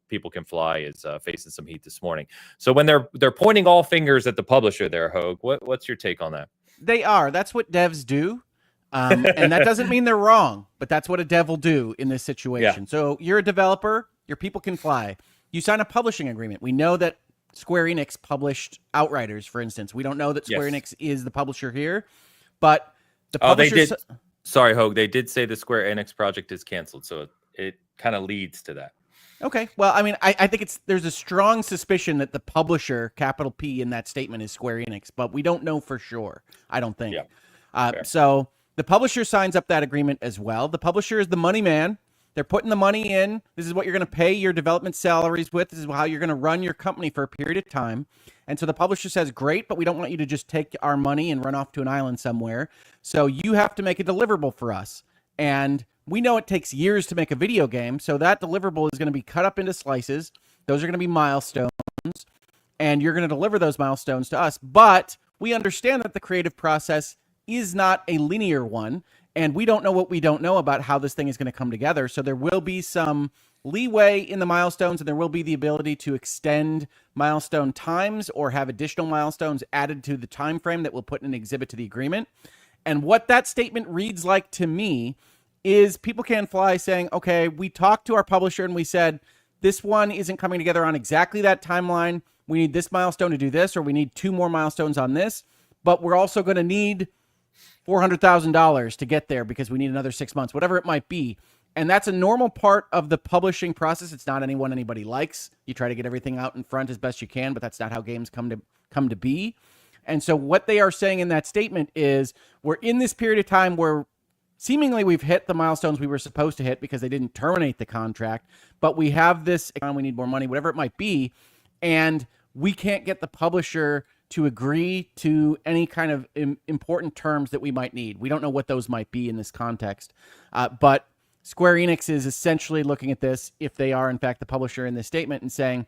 People Can Fly is facing some heat this morning. So when they're pointing all fingers at the publisher there, Hogue, what's your take on that? They are. That's what devs do. And that doesn't mean they're wrong, but that's what a dev will do in this situation. Yeah. So you're a developer, your People Can Fly. You sign a publishing agreement. We know that Square Enix published Outriders, for instance. We don't know that Square Enix is the publisher here, but the publisher... they did. Sorry, Hogue. They did say the Square Enix project is canceled, so it kind of leads to that. Okay. Well, I mean, I think there's a strong suspicion that the publisher, capital P, in that statement is Square Enix, but we don't know for sure. I don't think. Yeah. So the publisher signs up that agreement as well. The publisher is the money man. They're putting the money in. This is what you're going to pay your development salaries with. This is how you're going to run your company for a period of time. And so the publisher says, great, but we don't want you to just take our money and run off to an island somewhere. So you have to make a deliverable for us. And we know it takes years to make a video game. So that deliverable is going to be cut up into slices. Those are going to be milestones. And you're going to deliver those milestones to us. But we understand that the creative process is not a linear one. And we don't know what we don't know about how this thing is going to come together. So there will be some leeway in the milestones, and there will be the ability to extend milestone times or have additional milestones added to the time frame that we'll put in an exhibit to the agreement. And what that statement reads like to me is People Can Fly saying, okay, we talked to our publisher and we said, this one isn't coming together on exactly that timeline. We need this milestone to do this, or we need 2 more milestones on this, but we're also going to need $400,000 to get there because we need another 6 months, whatever it might be. And that's a normal part of the publishing process. It's not anyone anybody likes. You try to get everything out in front as best you can, but that's not how games come to be. And so what they are saying in that statement is we're in this period of time where seemingly we've hit the milestones we were supposed to hit because they didn't terminate the contract, but we have this, we need more money, whatever it might be, and we can't get the publisher to agree to any kind of important terms that we might need. We don't know what those might be in this context, but Square Enix is essentially looking at this, if they are in fact the publisher in this statement, and saying,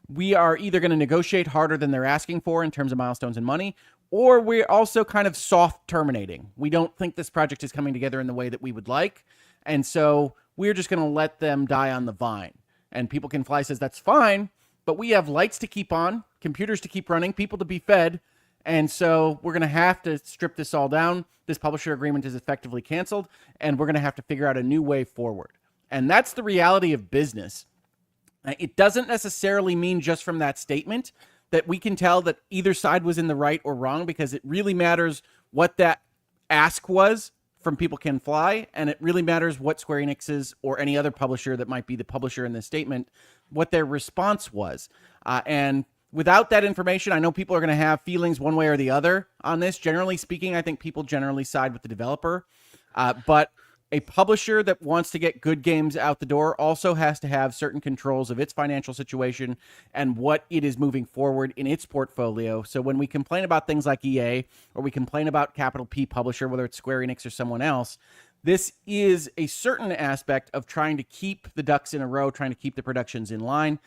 we are either going to negotiate harder than they're asking for in terms of milestones and money, or we're also kind of soft terminating. We don't think this project is coming together in the way that we would like, and so we're just going to let them die on the vine. And People Can Fly says that's fine, but we have lights to keep on, computers to keep running, people to be fed, and so we're going to have to strip this all down. This publisher agreement is effectively canceled, and we're going to have to figure out a new way forward. And that's the reality of business. It doesn't necessarily mean just from that statement that we can tell that either side was in the right or wrong, because it really matters what that ask was from People Can Fly, and it really matters what Square Enix's or any other publisher that might be the publisher in this statement, what their response was. And without that information, I know people are going to have feelings one way or the other on this. Generally speaking, I think people generally side with the developer, but a publisher that wants to get good games out the door also has to have certain controls of its financial situation and what it is moving forward in its portfolio. So when we complain about things like EA, or we complain about capital P publisher, whether it's Square Enix or someone else, this is a certain aspect of trying to keep the ducks in a row, trying to keep the productions in line.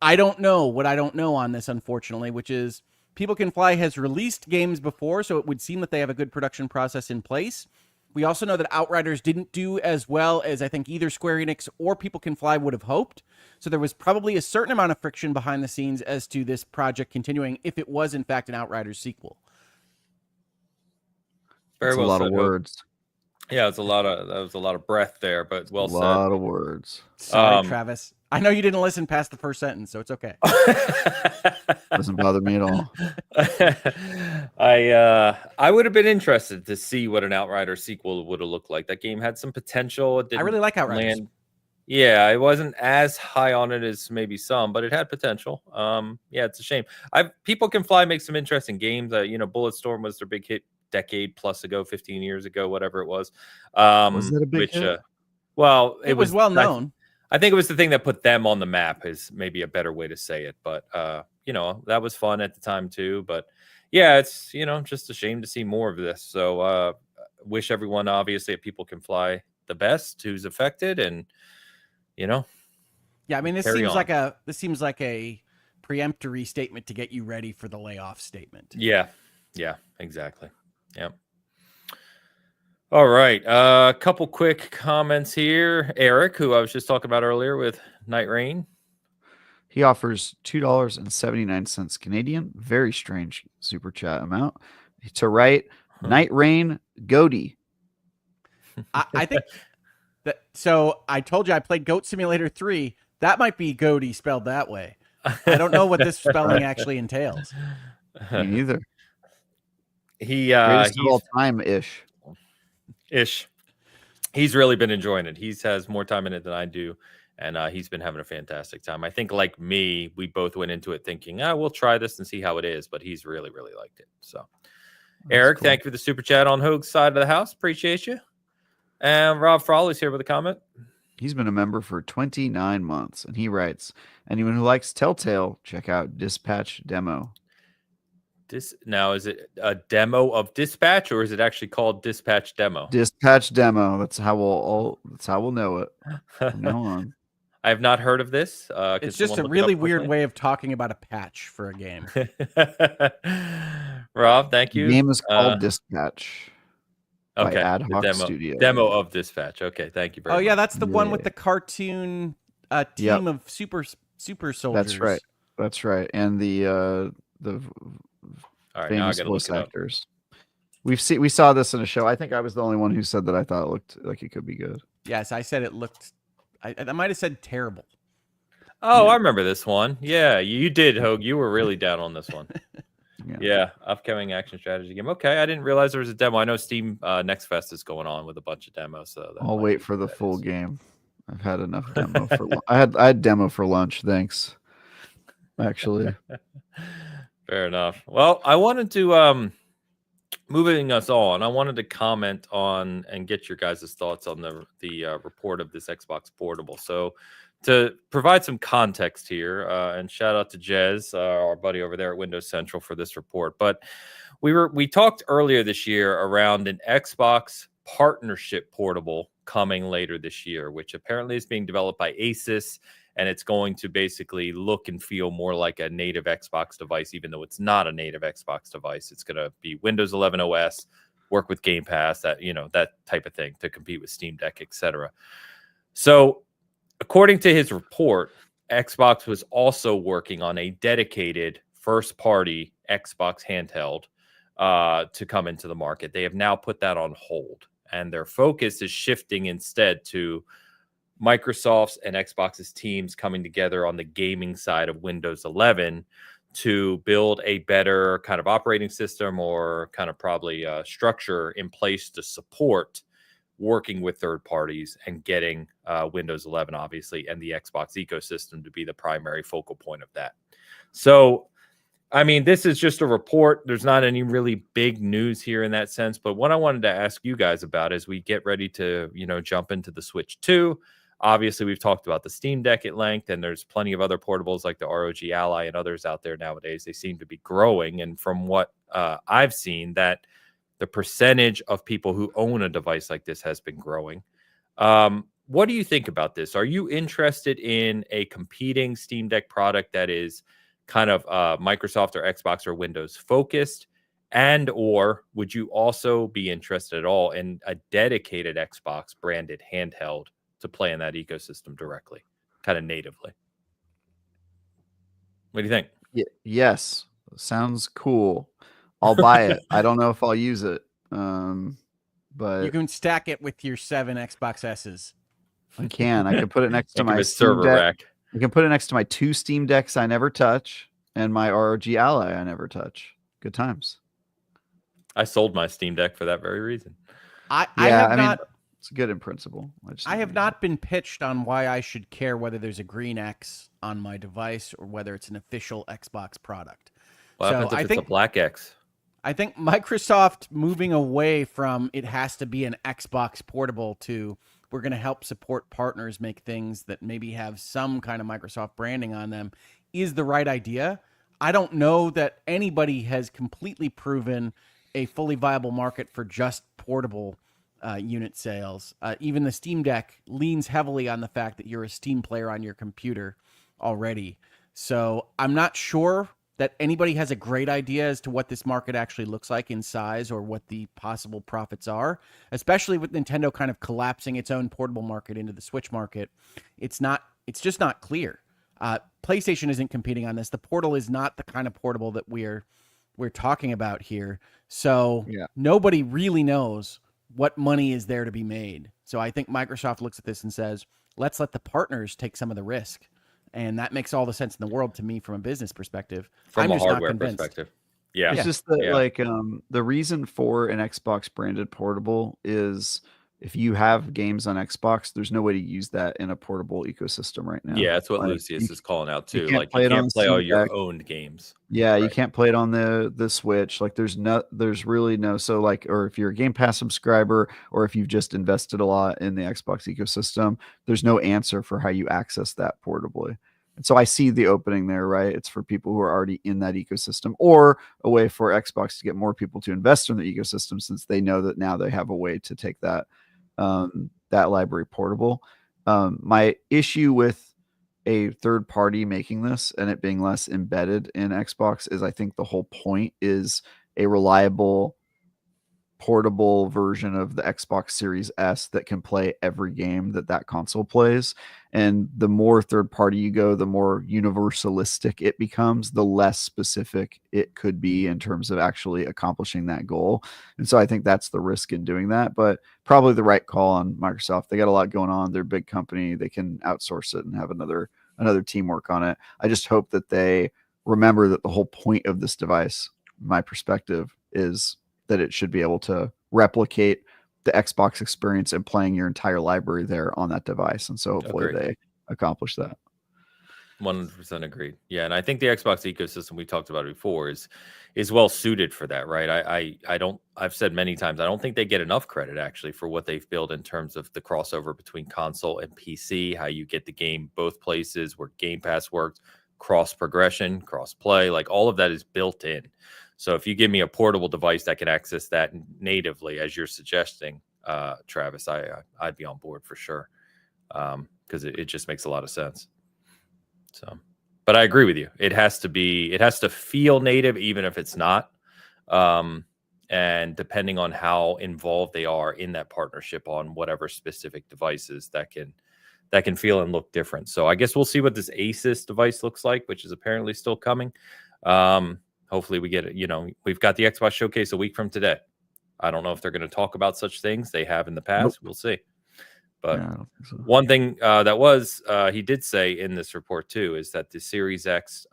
I don't know what I don't know on this, unfortunately, which is People Can Fly has released games before, so it would seem that they have a good production process in place. We also know that Outriders didn't do as well as I think either Square Enix or People Can Fly would have hoped. So there was probably a certain amount of friction behind the scenes as to this project continuing, if it was in fact an Outriders sequel. Very well a lot said, of words. Yeah, that was a lot of breath there, but well said. A lot of words. Sorry, Travis. I know you didn't listen past the first sentence, so it's okay. Doesn't bother me at all. I would have been interested to see what an Outriders sequel would have looked like. That game had some potential. I really like Outriders. Yeah, I wasn't as high on it as maybe some, but it had potential. Yeah, it's a shame. People Can Fly make some interesting games. Bulletstorm was their big hit decade plus ago, 15 years ago, whatever it was. Was that a big hit? Well, it was well known. I think it was the thing that put them on the map, is maybe a better way to say it. But, that was fun at the time too. But yeah, it's, just a shame to see more of this. So wish everyone, obviously, at People Can Fly the best who's affected. And, Yeah, I mean, this seems like a preemptory statement to get you ready for the layoff statement. Yeah, exactly. Yep. All right. A couple quick comments here. Eric, who I was just talking about earlier with Nightreign. He offers $2.79 Canadian. Very strange super chat amount to write Nightreign Goaty. I think that. So I told you I played Goat Simulator 3. That might be Goaty spelled that way. I don't know what this spelling actually entails. Me neither. He's of all time ish. He's really been enjoying it. He has more time in it than I do, and he's been having a fantastic time. I think, like me, we both went into it thinking, we'll try this and see how it is, but he's really, really liked it. So, Eric, cool. Thank you for the super chat on Hoag's side of the house. Appreciate you. And Rob Frawley's here with a comment. He's been a member for 29 months, and he writes, anyone who likes Telltale, check out Dispatch Demo. Now, is it a demo of Dispatch, or is it actually called Dispatch Demo? Dispatch Demo. That's how we'll know it from now on. I have not heard of this. It's just a really weird way of talking about a patch for a game. Rob, thank you. The game is called Dispatch. Okay. By Ad Hoc Studio. Demo of Dispatch. Okay, thank you very much. Oh yeah, that's the one with the cartoon team of super soldiers. That's right. And the all right, famous voice actors. We saw this in a show. I think I was the only one who said that I thought it looked like it could be good. Yes, I said it looked. I might have said terrible. Oh, yeah. I remember this one. Yeah, you did, Hoag. You were really down on this one. Yeah, upcoming action strategy game. Okay, I didn't realize there was a demo. I know Steam Next Fest is going on with a bunch of demos. So I'll wait for the full game. I've had enough demo for. I had demo for lunch. Thanks. Actually. Fair enough. Well, I wanted to moving us on. I wanted to comment on and get your guys' thoughts on the report of this Xbox Portable. So, to provide some context here, and shout out to Jez, our buddy over there at Windows Central, for this report. But we talked earlier this year around an Xbox partnership portable coming later this year, which apparently is being developed by Asus, and it's going to basically look and feel more like a native Xbox device, even though it's not a native Xbox device. It's going to be Windows 11 OS, work with Game Pass, that type of thing, to compete with Steam Deck, etc. So, according to his report, Xbox was also working on a dedicated first-party Xbox handheld to come into the market. They have now put that on hold, and their focus is shifting instead to Microsoft's and Xbox's teams coming together on the gaming side of Windows 11 to build a better kind of operating system, or kind of probably structure in place to support working with third parties and getting Windows 11, obviously, and the Xbox ecosystem to be the primary focal point of that. So, I mean, this is just a report. There's not any really big news here in that sense. But what I wanted to ask you guys about as we get ready to, jump into the Switch 2. Obviously, we've talked about the Steam Deck at length, and there's plenty of other portables like the ROG Ally and others out there nowadays. They seem to be growing. And from what I've seen, that the percentage of people who own a device like this has been growing. What do you think about this? Are you interested in a competing Steam Deck product that is kind of Microsoft or Xbox or Windows focused? And or would you also be interested at all in a dedicated Xbox branded handheld to play in that ecosystem directly, kind of natively? What do you think? Yes, sounds cool. I'll buy it. I don't know if I'll use it, but You can stack it with your 7 Xbox S's. I can. I can put it next to Think of my his Steam server Deck. rack. I can put it next to my 2 Steam Decks I never touch and my ROG Ally I never touch. Good times. I sold my Steam Deck for that very reason. I mean, it's good in principle. I have not been pitched on why I should care whether there's a green X on my device or whether it's an official Xbox product. What happens if it's a black X? I think Microsoft moving away from it has to be an Xbox portable to we're going to help support partners make things that maybe have some kind of Microsoft branding on them is the right idea. I don't know that anybody has completely proven a fully viable market for just portable unit sales. Even the Steam Deck leans heavily on the fact that you're a Steam player on your computer already. So I'm not sure that anybody has a great idea as to what this market actually looks like in size or what the possible profits are, especially with Nintendo kind of collapsing its own portable market into the Switch market. It's just not clear. PlayStation isn't competing on this. The Portal is not the kind of portable that we're talking about here. So Nobody really knows what money is there to be made. So I think Microsoft looks at this and says, let's let the partners take some of the risk. And that makes all the sense in the world to me from a business perspective. From a hardware perspective. Yeah. It's just that the reason for an Xbox branded portable is if you have games on Xbox, there's no way to use that in a portable ecosystem right now. Yeah, that's what Lucius is calling out too. You can't play all your owned games. Yeah, right. You can't play it on the Switch. Like there's really no, so like, or if you're a Game Pass subscriber or if you've just invested a lot in the Xbox ecosystem, there's no answer for how you access that portably. And so I see the opening there, right? It's for people who are already in that ecosystem, or a way for Xbox to get more people to invest in the ecosystem since they know that now they have a way to take that library portable. My issue with a third party making this and it being less embedded in Xbox is I think the whole point is a reliable portable version of the Xbox Series S that can play every game that console plays. And the more third party you go, the more universalistic it becomes, the less specific it could be in terms of actually accomplishing that goal. And so I think that's the risk in doing that, but probably the right call on Microsoft. They got a lot going on. They're a big company. They can outsource it and have another team work on it. I just hope that they remember that the whole point of this device, my perspective, is that it should be able to replicate the Xbox experience and playing your entire library there on that device. And so hopefully they accomplish that. 100% agreed. Yeah, and I think the Xbox ecosystem we talked about before is well suited for that, right? I've said many times I don't think they get enough credit actually for what they've built in terms of the crossover between console and PC, how you get the game both places, where Game Pass works, cross progression, cross play, like all of that is built in. So if you give me a portable device that can access that natively, as you're suggesting, Travis, I'd be on board for sure, because it just makes a lot of sense. So, but I agree with you. It has to feel native, even if it's not. And depending on how involved they are in that partnership on whatever specific devices, that can feel and look different. So I guess we'll see what this Asus device looks like, which is apparently still coming. Hopefully we get it. We've got the Xbox Showcase a week from today. I don't know if they're going to talk about such things. They have in the past. Nope. We'll see. But yeah, I don't think so. One thing that he did say in this report too is that the Series X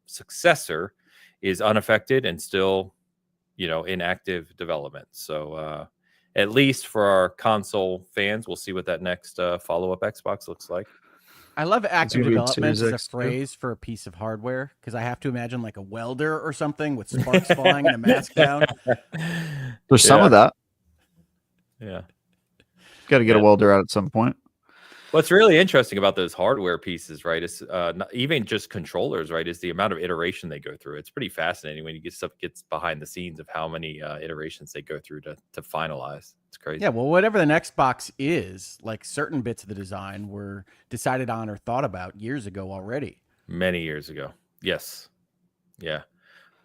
successor is unaffected and still, in active development. So at least for our console fans, we'll see what that next follow-up Xbox looks like. I love active development as a phrase for a piece of hardware, because I have to imagine like a welder or something with sparks flying and a mask down. There's some of that. Yeah. Got to get a welder out at some point. What's really interesting about those hardware pieces, right, is not even just controllers, right, is the amount of iteration they go through. It's pretty fascinating when you get stuff gets behind the scenes of how many iterations they go through to finalize. It's crazy. Yeah, well, whatever the next box is, like certain bits of the design were decided on or thought about years ago already. Many years ago. Yes. Yeah.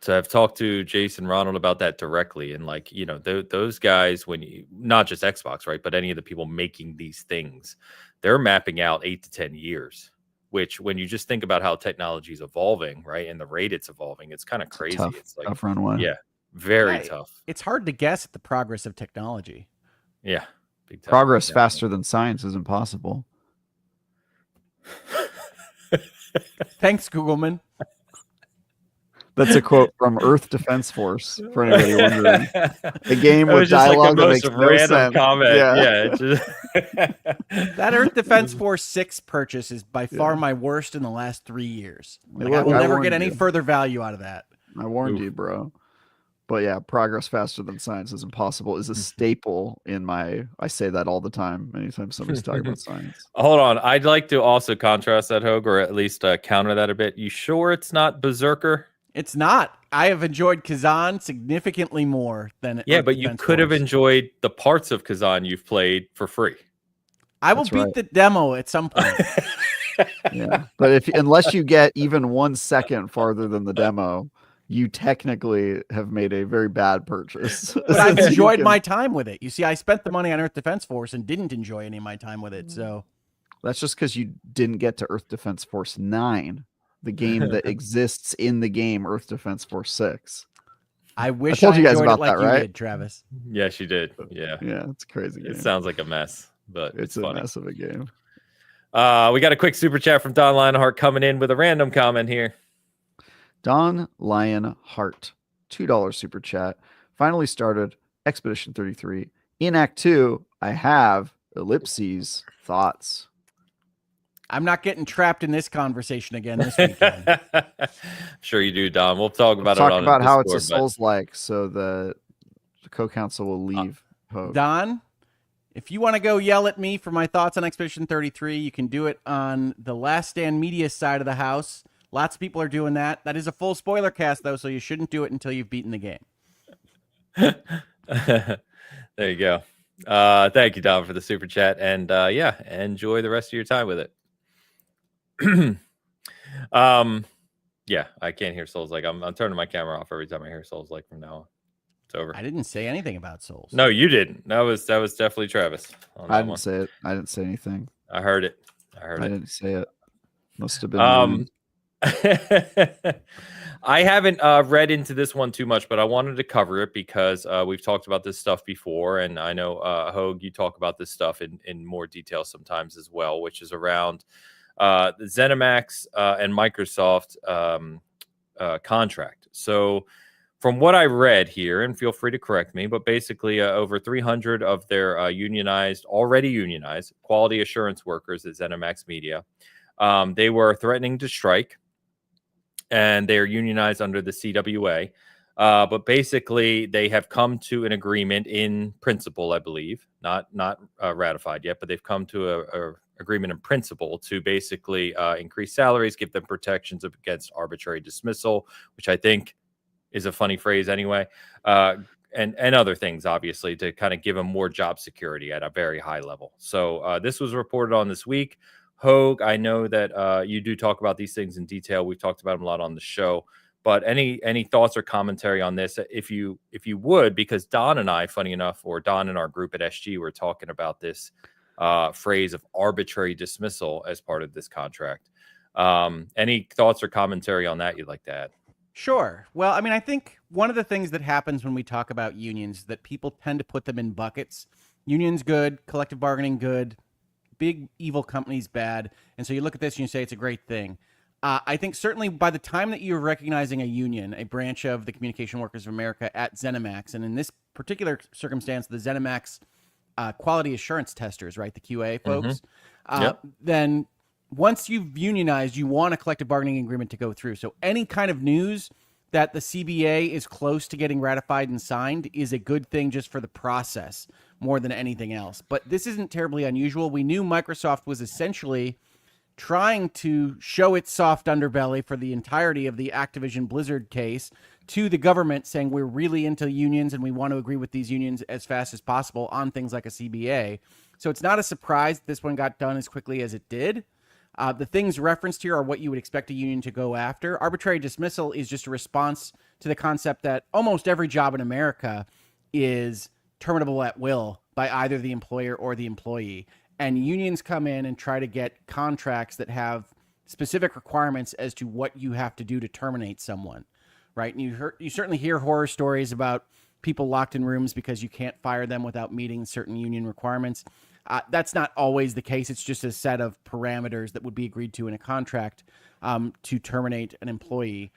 So I've talked to Jason Ronald about that directly, and those guys, not just Xbox, right, but any of the people making these things, they're mapping out 8 to 10 years, which when you just think about how technology is evolving, right, and the rate it's evolving, it's kind of crazy. It's like tough runway. Yeah, very tough. It's hard to guess at the progress of technology. Yeah, big time. Progress faster than science is impossible. Thanks, Googleman. That's a quote from Earth Defense Force, for anybody wondering. A game with dialogue that makes no sense. Comment. Yeah. That Earth Defense Force 6 purchase is by far my worst in the last 3 years. I will never get any further value out of that. I warned you, bro. But yeah, progress faster than science is impossible is a staple in I say that all the time, anytime somebody's talking about science. Hold on. I'd like to also contrast that, Hogue, or at least counter that a bit. You sure it's not Berserker? It's not. I have enjoyed Kazan significantly more than but you could have enjoyed the parts of Kazan you've played for free. I will beat the demo at some point. Yeah, but unless you get even 1 second farther than the demo, you technically have made a very bad purchase. But I've enjoyed my time with it. You see, I spent the money on Earth Defense Force and didn't enjoy any of my time with it. So that's just because you didn't get to Earth Defense Force 9. The game that exists in the game Earth Defense Force 6. I wish I told you guys about like that, right? Did, Travis. Yes, you did. Yeah, it's crazy. It sounds like a mess, but it's a mess of a game. We got a quick super chat from Don Lionheart coming in with a random comment here. Don Lionheart, $2 super chat. Finally started Expedition 33 in Act 2. I have ellipses thoughts. I'm not getting trapped in this conversation again this weekend. Sure you do, Don. We'll talk about Talk about how it's a Souls-like, so the co-counsel will leave. Don, if you want to go yell at me for my thoughts on Expedition 33, you can do it on the Last Stand Media side of the house. Lots of people are doing that. That is a full spoiler cast, though, so you shouldn't do it until you've beaten the game. There you go. Thank you, Don, for the super chat. And enjoy the rest of your time with it. I can't hear Souls like. I'm turning my camera off every time I hear Souls like from now on. It's over. I didn't say anything about Souls. No, you didn't. That was definitely Travis. I didn't say it. I didn't say anything. I heard it. I didn't say it. Must have been. I haven't read into this one too much, but I wanted to cover it because we've talked about this stuff before, and I know Hogue, you talk about this stuff in more detail sometimes as well, which is around the Zenimax and Microsoft contract. So from what I read here, and feel free to correct me, but basically over 300 of their already unionized quality assurance workers at Zenimax Media They were threatening to strike, and they are unionized under the CWA. But basically, they have come to an agreement in principle, I believe, not ratified yet, but they've come to a agreement in principle to basically increase salaries, give them protections against arbitrary dismissal, which I think is a funny phrase anyway, and other things, obviously, to kind of give them more job security at a very high level. So this was reported on this week. Hogue, I know that you do talk about these things in detail. We've talked about them a lot on the show. But any thoughts or commentary on this, if you would, because Don and I, funny enough, or Don in our group at SG, were talking about this phrase of arbitrary dismissal as part of this contract. Any thoughts or commentary on that you'd like to add? Sure. Well, I mean, I think one of the things that happens when we talk about unions is that people tend to put them in buckets. Unions good, collective bargaining good, big evil companies bad. And so you look at this and you say it's a great thing. I think certainly by the time that you're recognizing a union, a branch of the Communication Workers of America at Zenimax, and in this particular circumstance, the Zenimax quality assurance testers, right, the QA folks, then once you've unionized, you want a collective bargaining agreement to go through. So any kind of news that the CBA is close to getting ratified and signed is a good thing just for the process more than anything else. But this isn't terribly unusual. We knew Microsoft was essentially trying to show its soft underbelly for the entirety of the Activision Blizzard case to the government, saying we're really into unions and we want to agree with these unions as fast as possible on things like a CBA. So it's not a surprise that this one got done as quickly as it did. The things referenced here are what you would expect a union to go after. Arbitrary dismissal is just a response to the concept that almost every job in America is terminable at will by either the employer or the employee. And unions come in and try to get contracts that have specific requirements as to what you have to do to terminate someone, right? And you certainly hear horror stories about people locked in rooms because you can't fire them without meeting certain union requirements. That's not always the case. It's just a set of parameters that would be agreed to in a contract to terminate an employee.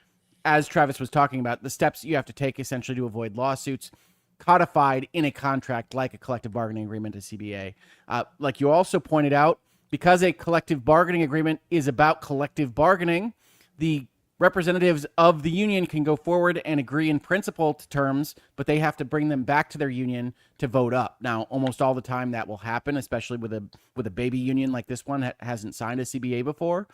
As Travis was talking about, the steps you have to take essentially to avoid lawsuits codified in a contract like a collective bargaining agreement, a CBA. Like you also pointed out, because a collective bargaining agreement is about collective bargaining, the representatives of the union can go forward and agree in principle to terms, but they have to bring them back to their union to vote up. Now, almost all the time that will happen, especially with a baby union like this one that hasn't signed a CBA before.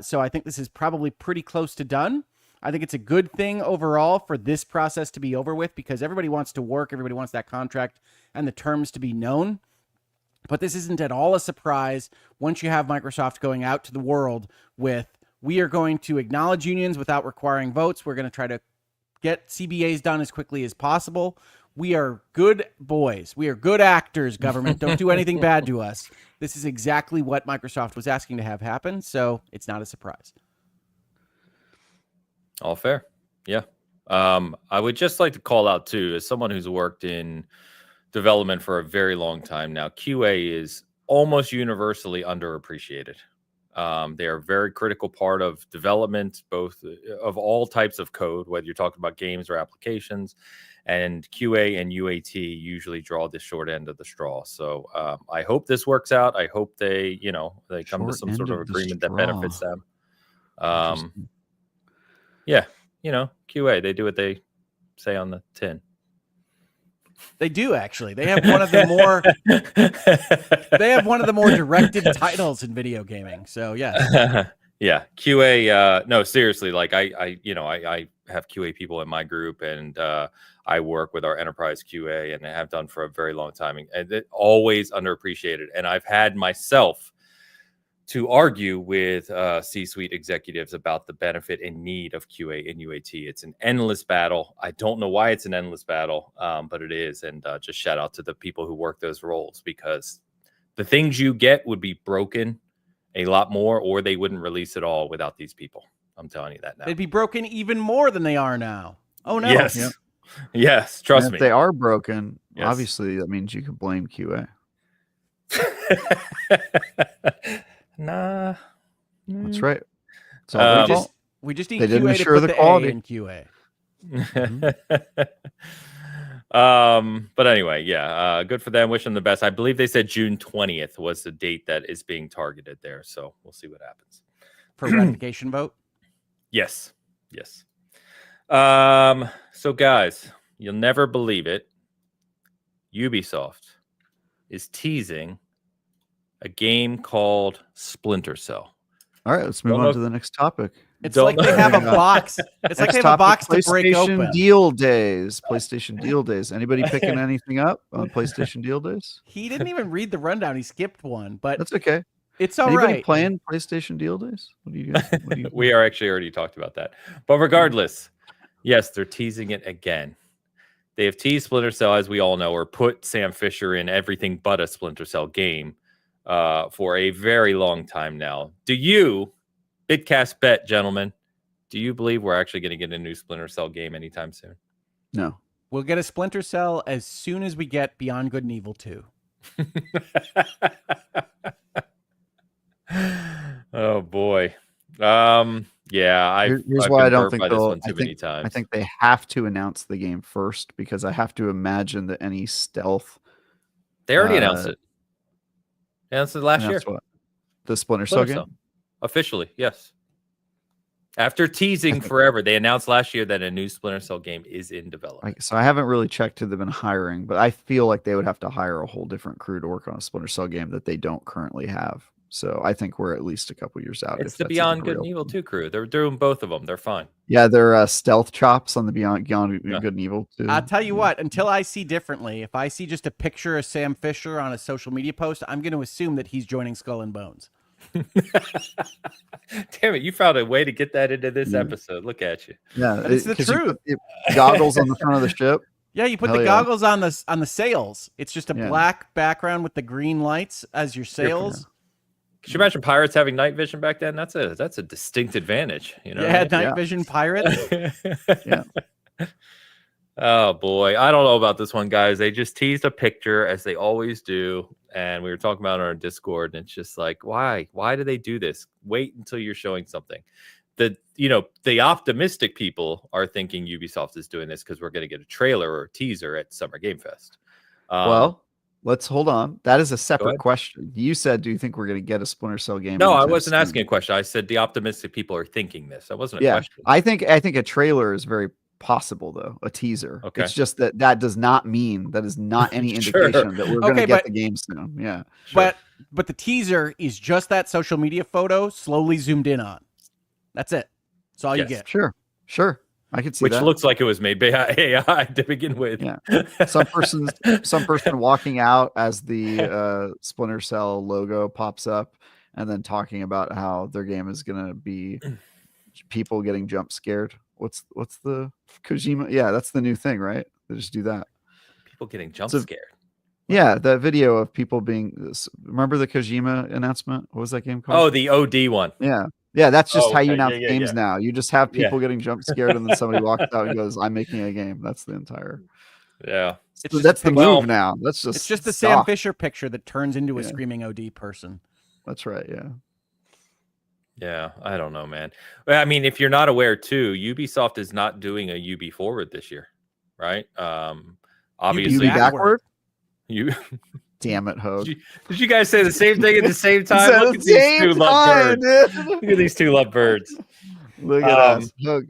So I think this is probably pretty close to done. I think it's a good thing overall for this process to be over with because everybody wants to work, everybody wants that contract and the terms to be known. But this isn't at all a surprise once you have Microsoft going out to the world with, we are going to acknowledge unions without requiring votes. We're going to try to get CBAs done as quickly as possible. We are good boys. We are good actors, government. Don't do anything bad to us. This is exactly what Microsoft was asking to have happen, so it's not a surprise. All fair. Yeah. I would just like to call out, too, as someone who's worked in development for a very long time now, QA is almost universally underappreciated. They are a very critical part of development, both of all types of code, whether you're talking about games or applications. And QA and UAT usually draw the short end of the straw. So I hope this works out. I hope they come to some sort of agreement that benefits them. Yeah, QA, they do what they say on the tin. They do actually. They have one of the more directed titles in video gaming. So yeah. Yeah, QA. No, seriously. Like I have QA people in my group, and I work with our enterprise QA, and have done for a very long time, and it always underappreciated. And I've had myself to argue with C-suite executives about the benefit and need of QA and UAT. It's an endless battle. I don't know why it's an endless battle, but it is. And just shout out to the people who work those roles, because the things you get would be broken a lot more, or they wouldn't release it all without these people. I'm telling you that now. They'd be broken even more than they are now. Oh, no. Yes. Yep. Yes. Trust me. If they are broken, obviously that means you can blame QA. Nah, that's right. We just need they QA didn't to assure put the the quality A in QA. Mm-hmm. But anyway, yeah, good for them. Wish them the best. I believe they said June 20th was the date that is being targeted there. So we'll see what happens. For ratification vote? Yes. So guys, you'll never believe it. Ubisoft is teasing a game called Splinter Cell. All right, let's move on to the next topic. It's like they have a box. It's like they have a box to break open. PlayStation Deal Days. PlayStation Deal Days. Anybody picking anything up on PlayStation Deal Days? He didn't even read the rundown. He skipped one, but that's okay. It's all Anybody right. playing PlayStation Deal Days? What do you guys? We are actually already talked about that. But regardless, yes, they're teasing it again. They have teased Splinter Cell, as we all know, or put Sam Fisher in everything but a Splinter Cell game for a very long time now. Do you, Bitcast bet, gentlemen, do you believe we're actually going to get a new Splinter Cell game anytime soon? No. We'll get a Splinter Cell as soon as we get Beyond Good and Evil 2. Oh, boy. Yeah, here's I've why I been don't burnt think by this they'll. one too many times. I think they have to announce the game first because I have to imagine that any stealth. They already announced it. They announced it last year. What? The Splinter Cell game? Officially, yes. After teasing forever, they announced last year that a new Splinter Cell game is in development. So I haven't really checked who they've been hiring, but I feel like they would have to hire a whole different crew to work on a Splinter Cell game that they don't currently have. So I think we're at least a couple years out. It's the Beyond Good and Evil 2 crew. They're doing both of them. They're fine. Yeah, they're stealth chops on the Beyond Good and Evil 2. I'll tell you what, until I see differently, if I see just a picture of Sam Fisher on a social media post, I'm going to assume that he's joining Skull and Bones. Damn it, you found a way to get that into this episode. Look at you. Yeah, it's the truth. Goggles on the front of the ship. Yeah, you put the goggles on the sails. It's just a black background with the green lights as your sails. Could you imagine pirates having night vision back then? That's a distinct advantage, you know. Yeah, night vision pirates. Yeah. Oh boy, I don't know about this one, guys. They just teased a picture as they always do, and we were talking about it on our Discord, and it's just like, why do they do this? Wait until you're showing something. The optimistic people are thinking Ubisoft is doing this because we're going to get a trailer or a teaser at Summer Game Fest. Well, let's hold on. That is a separate question. You said, do you think we're going to get a Splinter Cell game? No, I wasn't asking a question. I said the optimistic people are thinking this. That wasn't a question. I think a trailer is very possible, though. A teaser. Okay. It's just that does not mean, that is not any indication that we're going to get the game soon. Yeah. Sure. But the teaser is just that social media photo slowly zoomed in on. That's it. That's all you get. Sure. I could see Which that. looks like it was made by AI to begin with. Yeah. Some person walking out as the Splinter Cell logo pops up and then talking about how their game is going to be people getting jump scared. What's the Kojima? Yeah, that's the new thing, right? They just do that. People getting jump scared. Yeah, the video of people being. Remember the Kojima announcement? What was that game called? Oh, the OD one. Yeah, that's just how you announce games now. You just have people getting jump scared, and then somebody walks out and goes, "I'm making a game." That's the entire. Yeah, that's the move now. It's just the Sam Fisher picture that turns into a screaming OD person. That's right. Yeah. Yeah, I don't know, man. I mean, if you're not aware, too, Ubisoft is not doing a UB forward this year, right? Obviously, UB backward. You. Damn it, Hogue. Did you guys say the same thing at the same time? Look at these two lovebirds. Look at these two lovebirds. Look at us. Hogue.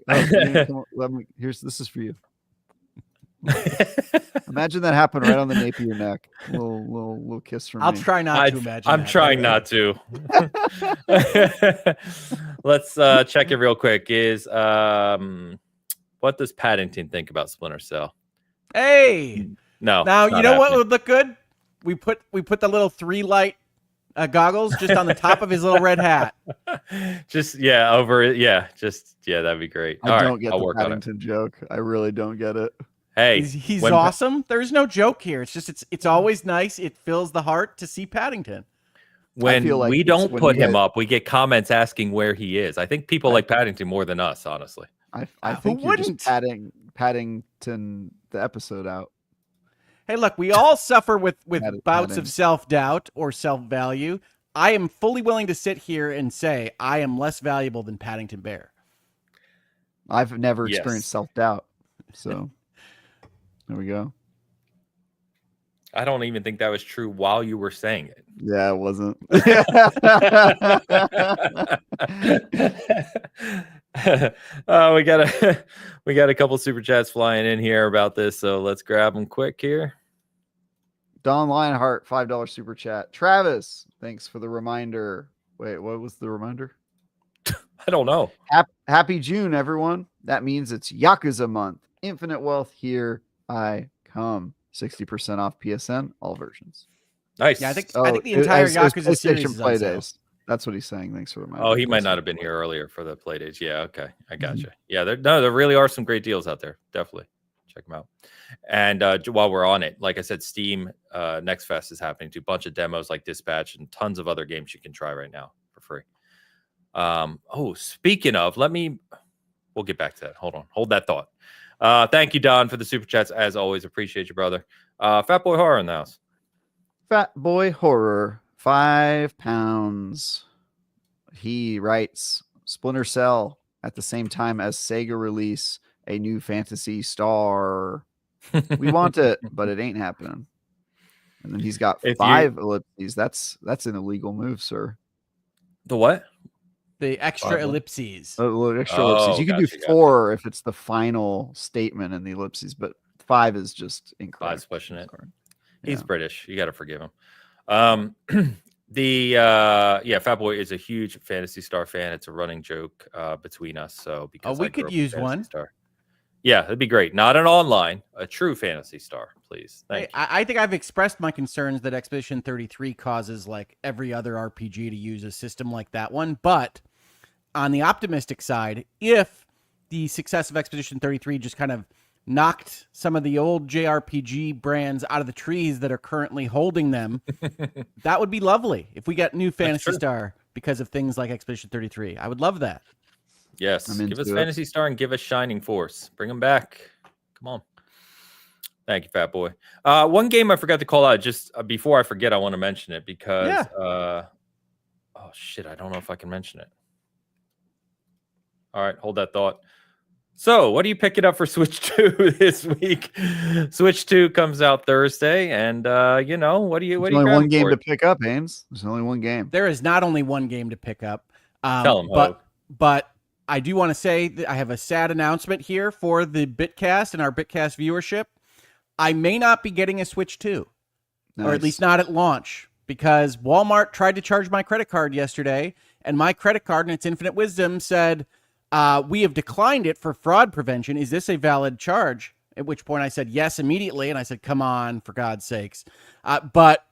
This is for you. Imagine that happened right on the nape of your neck. Little kiss from me. I'll try not to imagine. I'm trying not to. Let's check it real quick. What does Paddington think about Splinter Cell? Hey. No. Now you know what would look good? We put the little 3 light goggles just on the top of his little red hat. Over it. That'd be great. I don't get the Paddington joke. I really don't get it. Hey, he's awesome. There's no joke here. It's just it's always nice. It fills the heart to see Paddington. When we don't put him up, we get comments asking where he is. I think people like Paddington more than us, honestly. I think you're just Paddington the episode out. Hey, look, we all suffer with bouts of self-doubt or self-value. I am fully willing to sit here and say I am less valuable than Paddington Bear. I've never experienced self-doubt. So there we go. I don't even think that was true while you were saying it. Yeah, it wasn't. We got a couple super chats flying in here about this, so let's grab them quick here. Don Lionheart, $5 super chat. Travis, thanks for the reminder. Wait, what was the reminder? I don't know. Happy June, everyone. That means it's Yakuza month. Infinite wealth, here I come. 60% off PSN, all versions. Nice. Yeah, I think the entire Yakuza series PlayStation is Play on sale. Days. That's what he's saying. Thanks for reminding. Oh, he might not have been here earlier for the play days. Yeah, okay, I gotcha. Yeah, there really are some great deals out there. Definitely check them out. And while we're on it, like I said, Steam Next Fest is happening too. A bunch of demos like Dispatch and tons of other games you can try right now for free. Speaking of, we'll get back to that. Hold that thought. Thank you, Don, for the super chats. As always, appreciate you, brother. Fat Boy Horror in the house. Fat Boy Horror, £5. He writes Splinter Cell at the same time as Sega release a new Fantasy Star. We want it, but it ain't happening. And then he's got 5 ellipses. That's an illegal move, sir. The what? The extra ellipses. Extra ellipses. You can do 4 if it's the final statement in the ellipses, but 5 is just incorrect. 5's pushing it. He's British. You got to forgive him. Fat Boy is a huge Fantasy Star fan. It's a running joke between us. So because we could use one. Star. Yeah, it'd be great. Not an online, a true Fantasy Star, please. Thank you. I think I've expressed my concerns that Expedition 33 causes like every other RPG to use a system like that one. But on the optimistic side, if the success of Expedition 33 just kind of knocked some of the old JRPG brands out of the trees that are currently holding them, that would be lovely. If we get new Fantasy Star because of things like Expedition 33, I would love that. Yes, give us Fantasy Star and give us Shining Force. Bring them back. Come on. Thank you, Fat Boy. One game I forgot to call out. Just before I forget, I want to mention it because I don't know if I can mention it. All right, hold that thought. So, what are you picking up for Switch 2 this week? Switch 2 comes out Thursday, and what do you? There's only one game to pick up, Ames. There's only one game. There is not only one game to pick up. Tell him, but I do want to say that I have a sad announcement here for the Bitcast and our Bitcast viewership. I may not be getting a Switch 2, or at least not at launch, because Walmart tried to charge my credit card yesterday, and my credit card, in its infinite wisdom, said, we have declined it for fraud prevention. Is this a valid charge? At which point I said yes immediately, and I said, come on, for God's sakes. But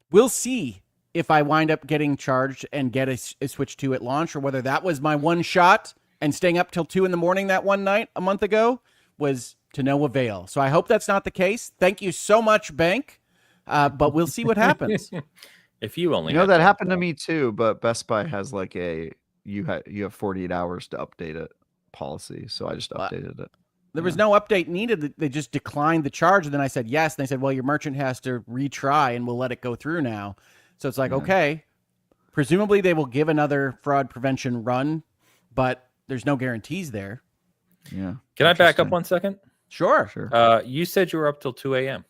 we'll see if I wind up getting charged and get a Switch 2 at launch, or whether that was my one shot and staying up till 2 a.m. that one night a month ago was to no avail. So I hope that's not the case. Thank you so much, Bank. But we'll see what happens. If you only that happened to me too, but Best Buy has like you have 48 hours to update it policy. So I just updated it. There was no update needed. They just declined the charge. And then I said yes. And they said, well, your merchant has to retry and we'll let it go through now. So it's like, okay, presumably they will give another fraud prevention run, but there's no guarantees there. Yeah. Can I back up 1 second? Sure. You said you were up till 2 a.m.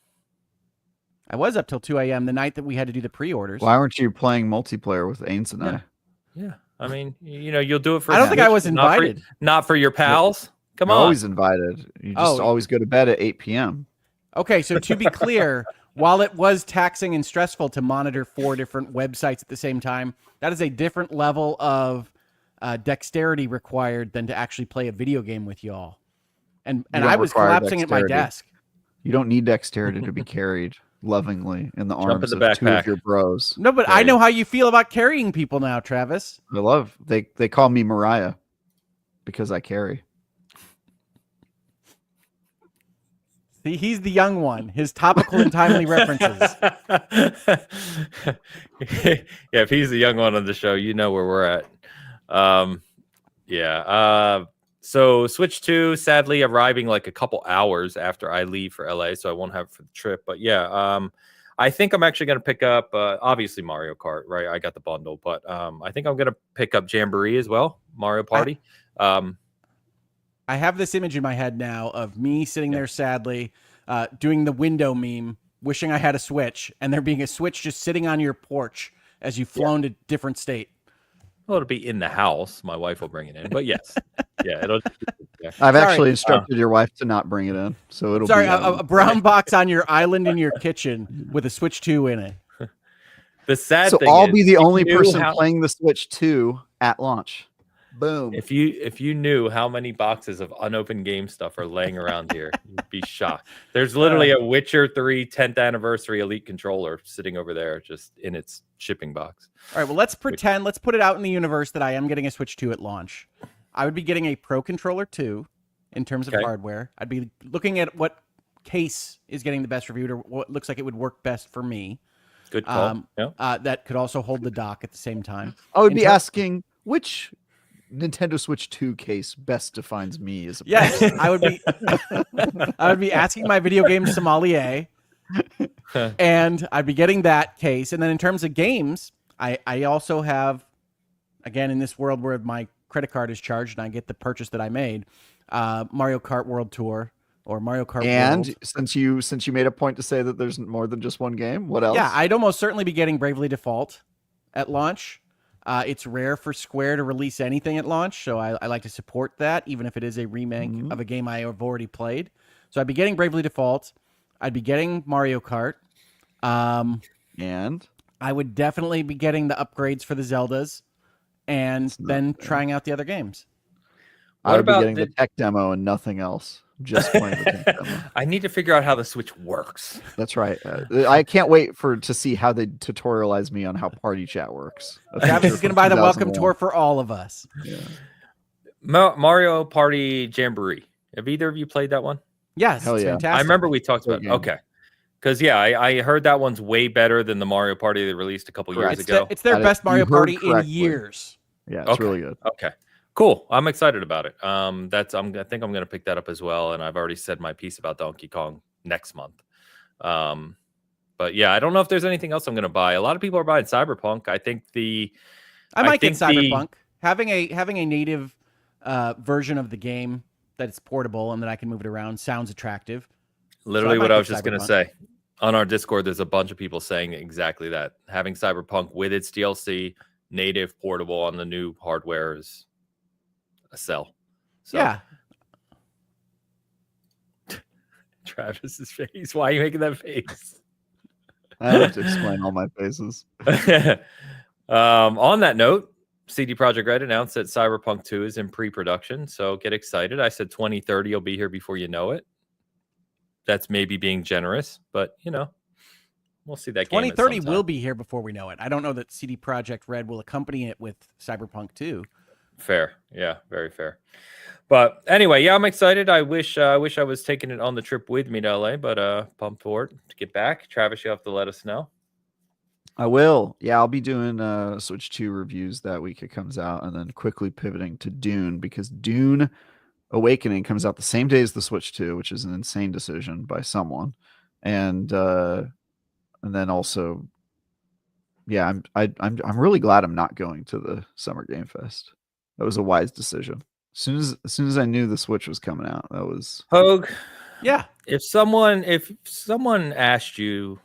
I was up till 2 a.m. the night that we had to do the pre-orders. Why weren't you playing multiplayer with Ains and I? Yeah. I mean, you'll do it for. I don't think I was invited. Not for your pals. Come on. Always invited. You just always go to bed at 8 p.m. Okay, so to be clear, while it was taxing and stressful to monitor 4 different websites at the same time, that is a different level of dexterity required than to actually play a video game with y'all. And I was collapsing at my desk. You don't need dexterity to be carried lovingly in the arms in the of 2 of your bros. No, but I know how you feel about carrying people now, Travis. They call me Mariah because I carry. See, he's the young one. His topical and timely references. If he's the young one on the show, you know where we're at. So Switch 2, sadly, arriving like a couple hours after I leave for LA, so I won't have it for the trip. But I think I'm actually going to pick up, obviously, Mario Kart, right? I got the bundle, but I think I'm going to pick up Jamboree as well, Mario Party. I have this image in my head now of me sitting there sadly doing the window meme wishing I had a Switch, and there being a Switch just sitting on your porch as you've flown to different state. Well, it'll be in the house. My wife will bring it in, but yes, yeah, it'll. Yeah. I've actually instructed your wife to not bring it in, so it'll be a brown box on your island in your kitchen with a Switch 2 in it. The sad so thing I'll is, be the only person playing the Switch 2 at launch. Boom. If you knew how many boxes of unopened game stuff are laying around here, you'd be shocked. There's literally a Witcher 3 10th anniversary Elite controller sitting over there just in its shipping box. All right, well, let's pretend, let's put it out in the universe that I am getting a Switch 2 at launch. I would be getting a Pro Controller 2 in terms of hardware. I'd be looking at what case is getting the best review or what looks like it would work best for me. Good call. That could also hold the dock at the same time. I would be asking which Nintendo Switch 2 case best defines me as a person. I would be asking my video game sommelier, and I'd be getting that case. And then in terms of games, I also have, again, in this world where my credit card is charged and I get the purchase that I made, Mario Kart World Tour or Mario Kart World. And since you made a point to say that there's more than just one game, what else? Yeah, I'd almost certainly be getting Bravely Default at launch. It's rare for Square to release anything at launch, so I like to support that, even if it is a remake of a game I have already played. So I'd be getting Bravely Default. I'd be getting Mario Kart. And I would definitely be getting the upgrades for the Zeldas and then trying out the other games. I would be getting the tech demo and nothing else. Just playing the tech demo. I need to figure out how the Switch works. That's right. I can't wait to see how they tutorialize me on how party chat works. Travis is going to buy the welcome tour for all of us. Yeah. Mario Party Jamboree. Have either of you played that one? Yes, Hell it's yeah. fantastic. I remember we talked about it. Okay. Because, I heard that one's way better than the Mario Party they released a couple years ago. It's their best Mario Party in years. Yeah, it's really good. Okay. Cool. I'm excited about it. I think I'm going to pick that up as well. And I've already said my piece about Donkey Kong next month. But yeah, I don't know if there's anything else I'm going to buy. A lot of people are buying Cyberpunk. I think I might get Cyberpunk. Having a native version of the game that it's portable and that I can move it around sounds attractive. Literally what I was just going to say. On our Discord, there's a bunch of people saying exactly that. Having Cyberpunk with its DLC, native, portable on the new hardware is a sell. So. Yeah. Travis's face. Why are you making that face? I have to explain all my faces. On that note, CD Projekt Red announced that Cyberpunk 2 is in pre-production, so get excited. I said 2030 will be here before you know it. That's maybe being generous, but we'll see that 2030 will be here before we know it. I don't know that CD Projekt Red will accompany it with Cyberpunk 2. Fair. Yeah, very fair. But anyway, I'm excited. I wish I was taking it on the trip with me to LA, but pumped for it to get back. Travis, you have to let us know. I will. Yeah, I'll be doing Switch 2 reviews that week it comes out, and then quickly pivoting to Dune, because Dune Awakening comes out the same day as the Switch 2, which is an insane decision by someone. And then also, yeah, I'm really glad I'm not going to the Summer Game Fest. That was a wise decision. As soon as I knew the Switch was coming out, that was Hogue. Yeah. If someone asked you,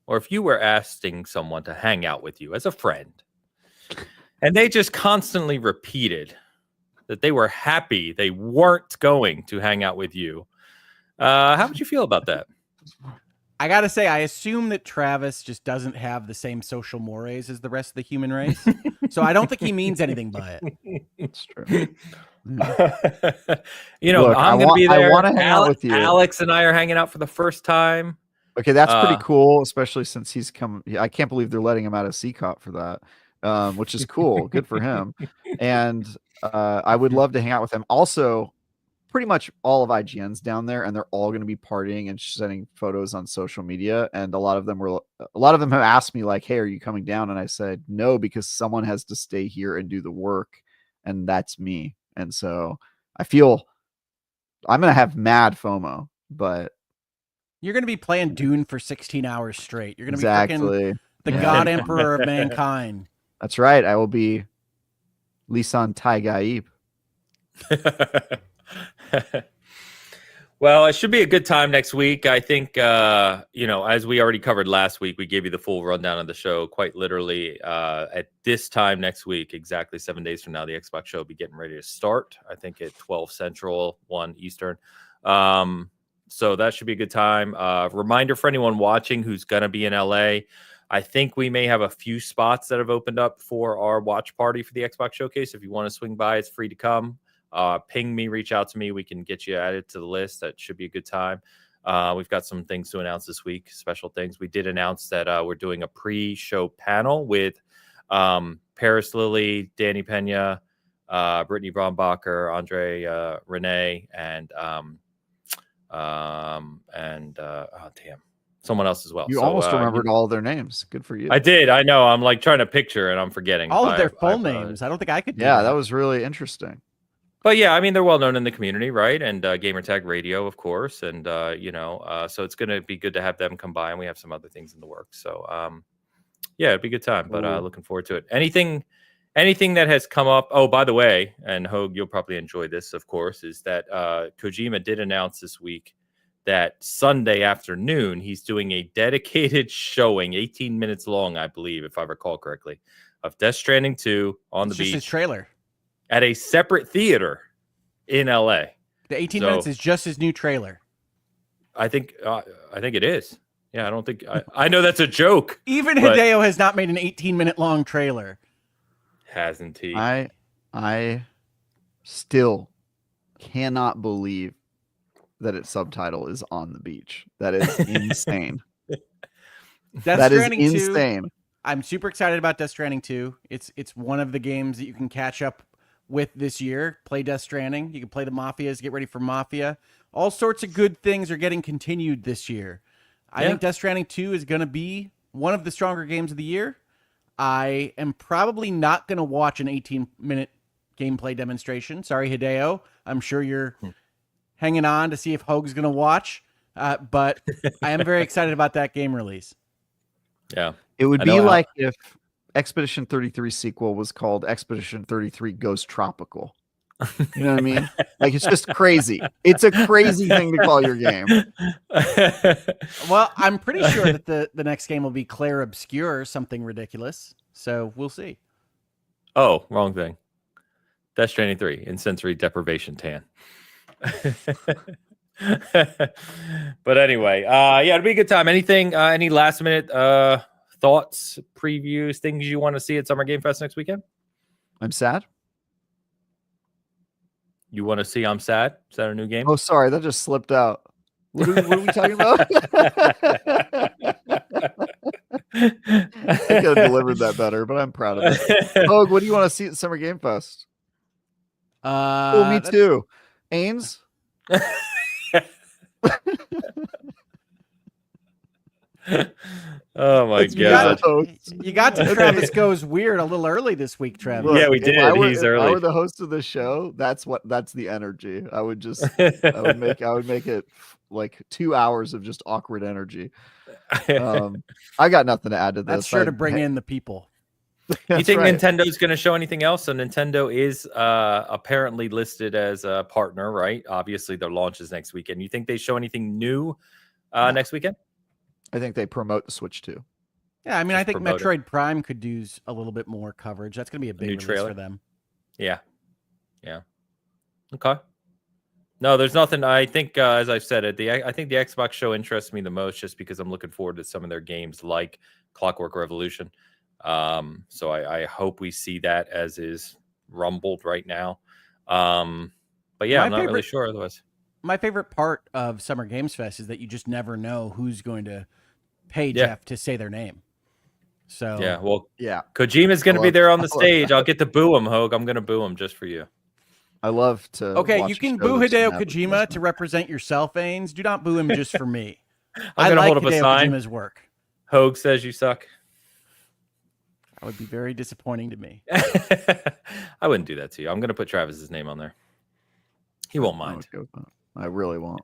or if you were asking someone to hang out with you as a friend, and they just constantly repeated that they were happy they weren't going to hang out with you, how would you feel about that? I gotta say, I assume that Travis just doesn't have the same social mores as the rest of the human race. So I don't think he means anything by it. It's true. Look, I'm going to be there. I want to hang out with you. Alex and I are hanging out for the first time. Okay, that's pretty cool, especially since he's come. I can't believe they're letting him out of CCOP for that, which is cool. Good for him. And I would love to hang out with him. Also, pretty much all of IGN's down there, and they're all going to be partying and sending photos on social media. And a lot of them have asked me like, "Hey, are you coming down?" And I said no, because someone has to stay here and do the work, and that's me. And so I feel I'm going to have mad FOMO, but you're going to be playing Dune for 16 hours straight. You're going to be freaking the God Emperor of mankind. That's right. I will be Lisan Tai Gaib. Well, it should be a good time next week. I think, as we already covered last week, we gave you the full rundown of the show. Quite literally, at this time next week, exactly 7 days from now, the Xbox show will be getting ready to start. I think at 12 Central, 1 Eastern. So that should be a good time. Reminder for anyone watching who's going to be in LA, I think we may have a few spots that have opened up for our watch party for the Xbox Showcase. If you want to swing by, it's free to come. Ping me, reach out to me. We can get you added to the list. That should be a good time. We've got some things to announce this week, special things. We did announce that we're doing a pre-show panel with Paris Lilly, Danny Pena, Brittany Brombacher, Andre Renee, and someone else as well. You almost remembered all their names. Good for you. I did. I know. I'm like trying to picture and I'm forgetting all of their full names. I don't think I could do that was really interesting. But yeah, I mean, they're well known in the community, right? And Gamertag Radio, of course. And, so it's going to be good to have them come by. And we have some other things in the works. So, yeah, it'd be a good time. But looking forward to it. Anything that has come up. Oh, by the way, and Hogue, you'll probably enjoy this, of course, is that Kojima did announce this week that Sunday afternoon, he's doing a dedicated showing, 18 minutes long, I believe, if I recall correctly, of Death Stranding 2 on the beach. Just his trailer. At a separate theater in LA. The 18 minutes is just his new trailer. I think it is. Yeah, I don't think I know that's a joke. Even Hideo has not made an 18-minute long trailer. Hasn't he? I still cannot believe that its subtitle is on the beach. That is insane. That is insane. 2, I'm super excited about Death Stranding 2. It's one of the games that you can catch up with this year. Play Death Stranding. You can play the Mafias, get ready for Mafia. All sorts of good things are getting continued this year. I think Death Stranding 2 is going to be one of the stronger games of the year. I am probably not going to watch an 18-minute gameplay demonstration. Sorry, Hideo. I'm sure you're hanging on to see if Hogue's going to watch. But I am very excited about that game release. Yeah. It would be like if Expedition 33 sequel was called Expedition 33 Goes Tropical. You know what I mean? Like, it's just crazy. It's a crazy thing to call your game. Well, I'm pretty sure that the next game will be Claire Obscure, something ridiculous. So we'll see. Oh, wrong thing. Death Stranding 3 in sensory deprivation tan. But anyway, it'll be a good time. Anything, any last minute thoughts, previews, things you want to see at Summer Game Fest next weekend? I'm sad. You want to see I'm Sad? Is that a new game? Oh, sorry. That just slipped out. What are we talking about? I could have delivered that better, but I'm proud of it. Hogue, what do you want to see at Summer Game Fest? Me too. Ains? Oh my god! You got to Travis Goes Weird a little early this week, Travis. Yeah, we did. He's early. If I were the host of the show, that's the energy. I would make it like 2 hours of just awkward energy. I got nothing to add to this. That's sure to bring in the people. You think Nintendo's going to show anything else? So Nintendo is apparently listed as a partner, right? Obviously, their launch is next weekend. You think they show anything new next weekend? I think they promote the Switch too. Yeah, I mean, I think Metroid Prime could use a little bit more coverage. That's going to be a big release for them. Yeah. Okay. No, there's nothing. I think, as I've said, I think the Xbox show interests me the most, just because I'm looking forward to some of their games like Clockwork Revolution. So I hope we see that as is rumbled right now. But yeah, I'm not really sure otherwise. My favorite part of Summer Games Fest is that you just never know who's going to pay Jeff to say their name. So Kojima's going to be there on the stage. I'll get to boo him, Hogue. I'm going to boo him just for you. I love to. Okay, you can boo Hideo Kojima to represent yourself, Ains. Do not boo him just for me. I like hold up Hideo Kojima's work. Hogue says you suck. That would be very disappointing to me. I wouldn't do that to you. I'm going to put Travis's name on there. He won't mind. I really won't.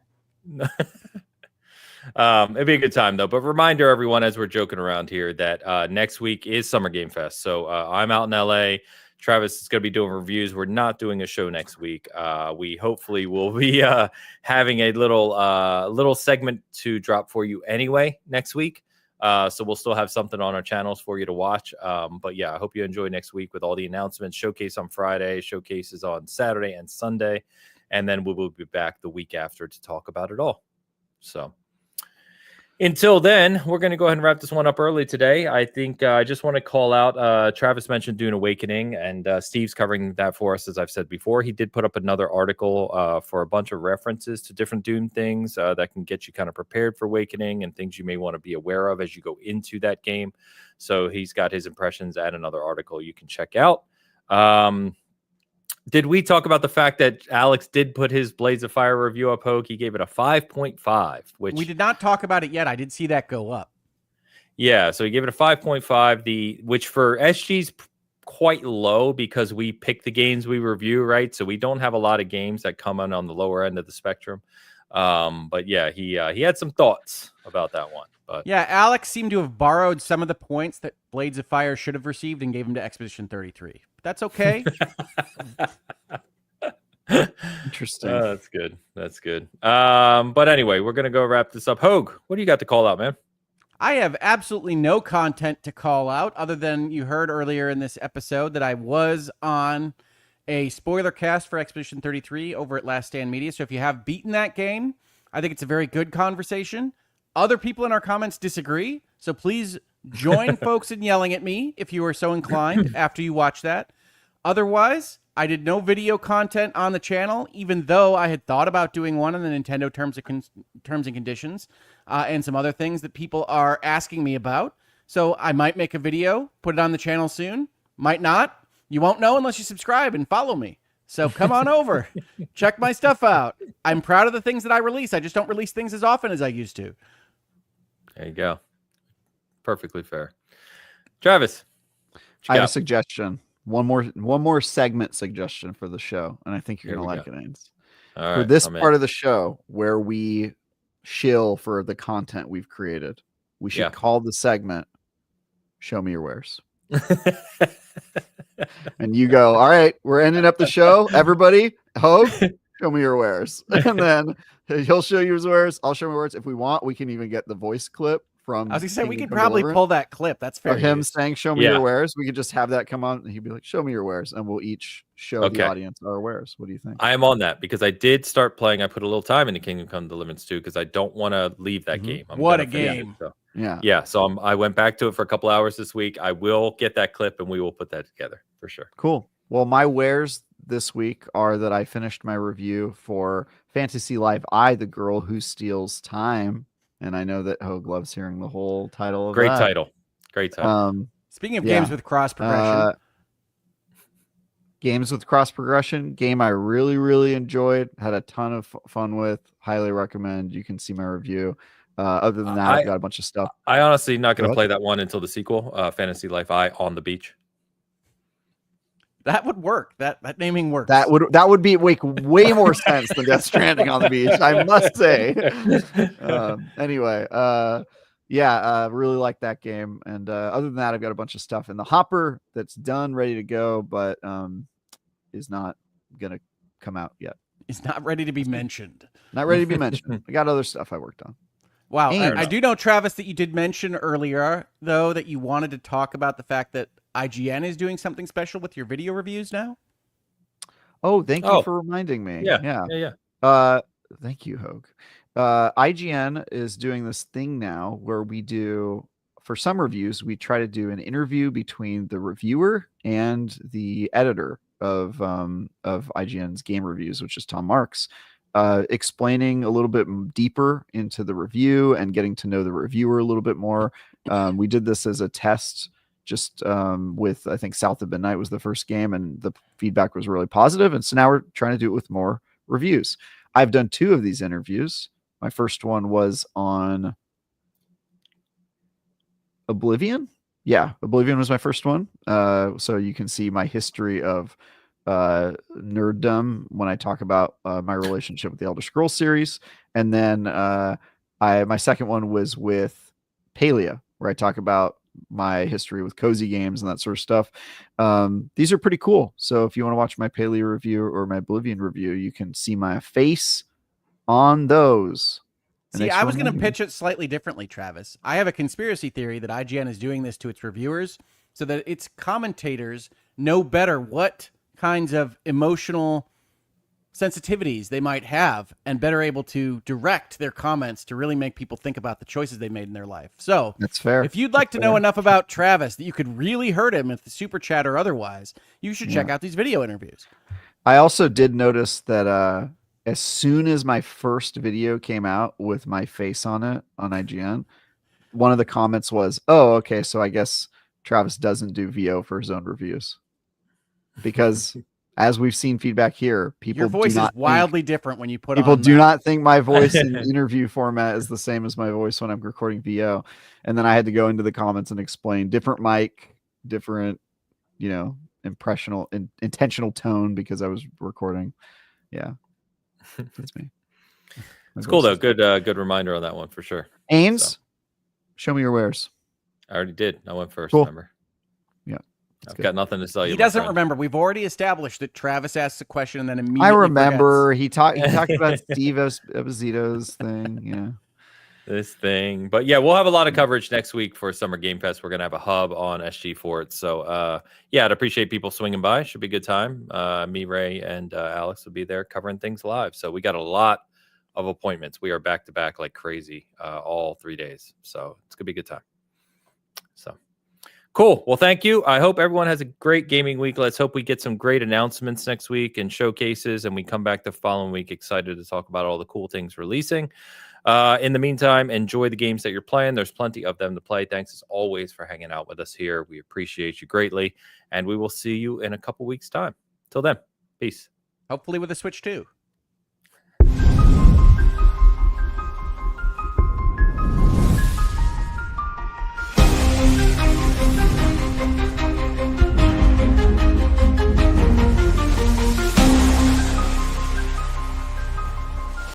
It'd be a good time though. But reminder, everyone, as we're joking around here, that next week is Summer Game Fest. So I'm out in LA. Travis is going to be doing reviews. We're not doing a show next week. We hopefully will be having a little segment to drop for you anyway next week. So we'll still have something on our channels for you to watch. But yeah, I hope you enjoy next week with all the announcements. Showcase on Friday, showcases on Saturday and Sunday. And then we will be back the week after to talk about it all. So until then, we're going to go ahead and wrap this one up early today. I think I just want to call out, Travis mentioned Dune Awakening, and Steve's covering that for us, as I've said before. He did put up another article for a bunch of references to different Dune things that can get you kind of prepared for Awakening and things you may want to be aware of as you go into that game. So he's got his impressions and another article you can check out. Did we talk about the fact that Alex did put his Blades of Fire review up, Hogue? He gave it a 5.5, which we did not talk about it yet. I did see that go up. Yeah, so he gave it a 5.5, which for SG's quite low because we pick the games we review, right? So we don't have a lot of games that come in on the lower end of the spectrum. But yeah, he had some thoughts about that one. But yeah, Alex seemed to have borrowed some of the points that Blades of Fire should have received and gave them to Expedition 33. But that's okay. Interesting. That's good. That's good. But anyway, we're gonna go wrap this up. Hogue, what do you got to call out, man? I have absolutely no content to call out other than you heard earlier in this episode that I was on a spoiler cast for Expedition 33 over at Last Stand Media. So if you have beaten that game, I think it's a very good conversation. Other people in our comments disagree. So please join folks in yelling at me if you are so inclined after you watch that. Otherwise, I did no video content on the channel, even though I had thought about doing one in the Nintendo terms and conditions and some other things that people are asking me about. So I might make a video, put it on the channel soon. Might not. You won't know unless you subscribe and follow me. So come on over. Check my stuff out. I'm proud of the things that I release. I just don't release things as often as I used to. There you go. Perfectly fair. Travis, I have a suggestion. One more segment suggestion for the show, and I think you're gonna like it, Ains. All for right, this part of the show where we shill for the content we've created, we should call the segment "Show Me Your Wares." And you go, all right, we're ending up the show. Everybody, Hogue, show me your wares. And then he'll show you his wares. I'll show my wares. If we want, we can even get the voice clip from. I was gonna say we could probably pull that clip. That's fair. Of him saying, "Show me your wares." We could just have that come on, and he'd be like, "Show me your wares," and we'll each show the audience our wares. What do you think? I am on that because I did start playing. I put a little time into Kingdom Come Deliverance 2 because I don't want to leave that game. What a game! Yeah. So I went back to it for a couple hours this week. I will get that clip and we will put that together for sure. Cool. Well, my wares this week are that I finished my review for Fantasy Life I, The Girl Who Steals Time. And I know that Hogue loves hearing the whole title of Great that. title. Great title. Speaking of games with cross progression. Games with cross progression, game I really, really enjoyed, had a ton of fun with, highly recommend. You can see my review. Other than that, I've got a bunch of stuff. I honestly not going to play that one until the sequel, Fantasy Life I on the beach. That would work. That naming works. That would be make way more sense than Death Stranding on the beach, I must say. Anyway, really like that game. And other than that, I've got a bunch of stuff in the hopper that's done, ready to go, but is not gonna come out yet. It's not ready to be mentioned. Not ready to be mentioned. I got other stuff I worked on. Wow. I do know, Travis, that you did mention earlier, though, that you wanted to talk about the fact that IGN is doing something special with your video reviews now. Oh, thank you for reminding me. Yeah. Thank you, Hogue. IGN is doing this thing now where we do, for some reviews, we try to do an interview between the reviewer and the editor of IGN's game reviews, which is Tom Marks, explaining a little bit deeper into the review and getting to know the reviewer a little bit more. We did this as a test just with, I think, South of Midnight was the first game, and the feedback was really positive. And so now we're trying to do it with more reviews. I've done 2 of these interviews. My first one was on Oblivion. Yeah, Oblivion was my first one. So you can see my history of nerddom when I talk about my relationship with the Elder Scrolls series. And then my second one was with Palia, where I talk about my history with cozy games and that sort of stuff. These are pretty cool. So if you want to watch my Paleo review or my Oblivion review, you can see my face on those. See, I was going to pitch it slightly differently, Travis. I have a conspiracy theory that IGN is doing this to its reviewers so that its commentators know better what kinds of emotional sensitivities they might have and better able to direct their comments to really make people think about the choices they made in their life. So that's fair. If you'd like to know enough about Travis that you could really hurt him with the super chat or otherwise, you should check out these video interviews. I also did notice that as soon as my first video came out with my face on it on IGN, one of the comments was, "Oh, okay, so I guess Travis doesn't do VO for his own reviews." Because as we've seen feedback here, people your voice do not is wildly different when you put people on do that. not think my voice in interview format is the same as my voice when I'm recording VO. And then I had to go into the comments and explain different mic, different, intentional tone because I was recording. Yeah. That's me. It's cool though. Good reminder on that one for sure. Ames, show me your wares. I already did. I went first. Cool. Remember? Yeah. I've got nothing to tell you. He doesn't remember. We've already established that Travis asks a question and then immediately I remember forgets. he talked about Steve Esposito's thing. Yeah. This thing. But yeah, we'll have a lot of coverage next week for Summer Game Fest. We're going to have a hub on SG for it. So yeah, I'd appreciate people swinging by. Should be a good time. Me, Ray, and Alex will be there covering things live. So we got a lot of appointments. We are back to back like crazy all 3 days. So it's going to be a good time. So cool. Well, thank you. I hope everyone has a great gaming week. Let's hope we get some great announcements next week and showcases, and we come back the following week excited to talk about all the cool things releasing. In the meantime, enjoy the games that you're playing. There's plenty of them to play. Thanks as always for hanging out with us here. We appreciate you greatly, and we will see you in a couple weeks' time. Till then, peace. Hopefully with a Switch too.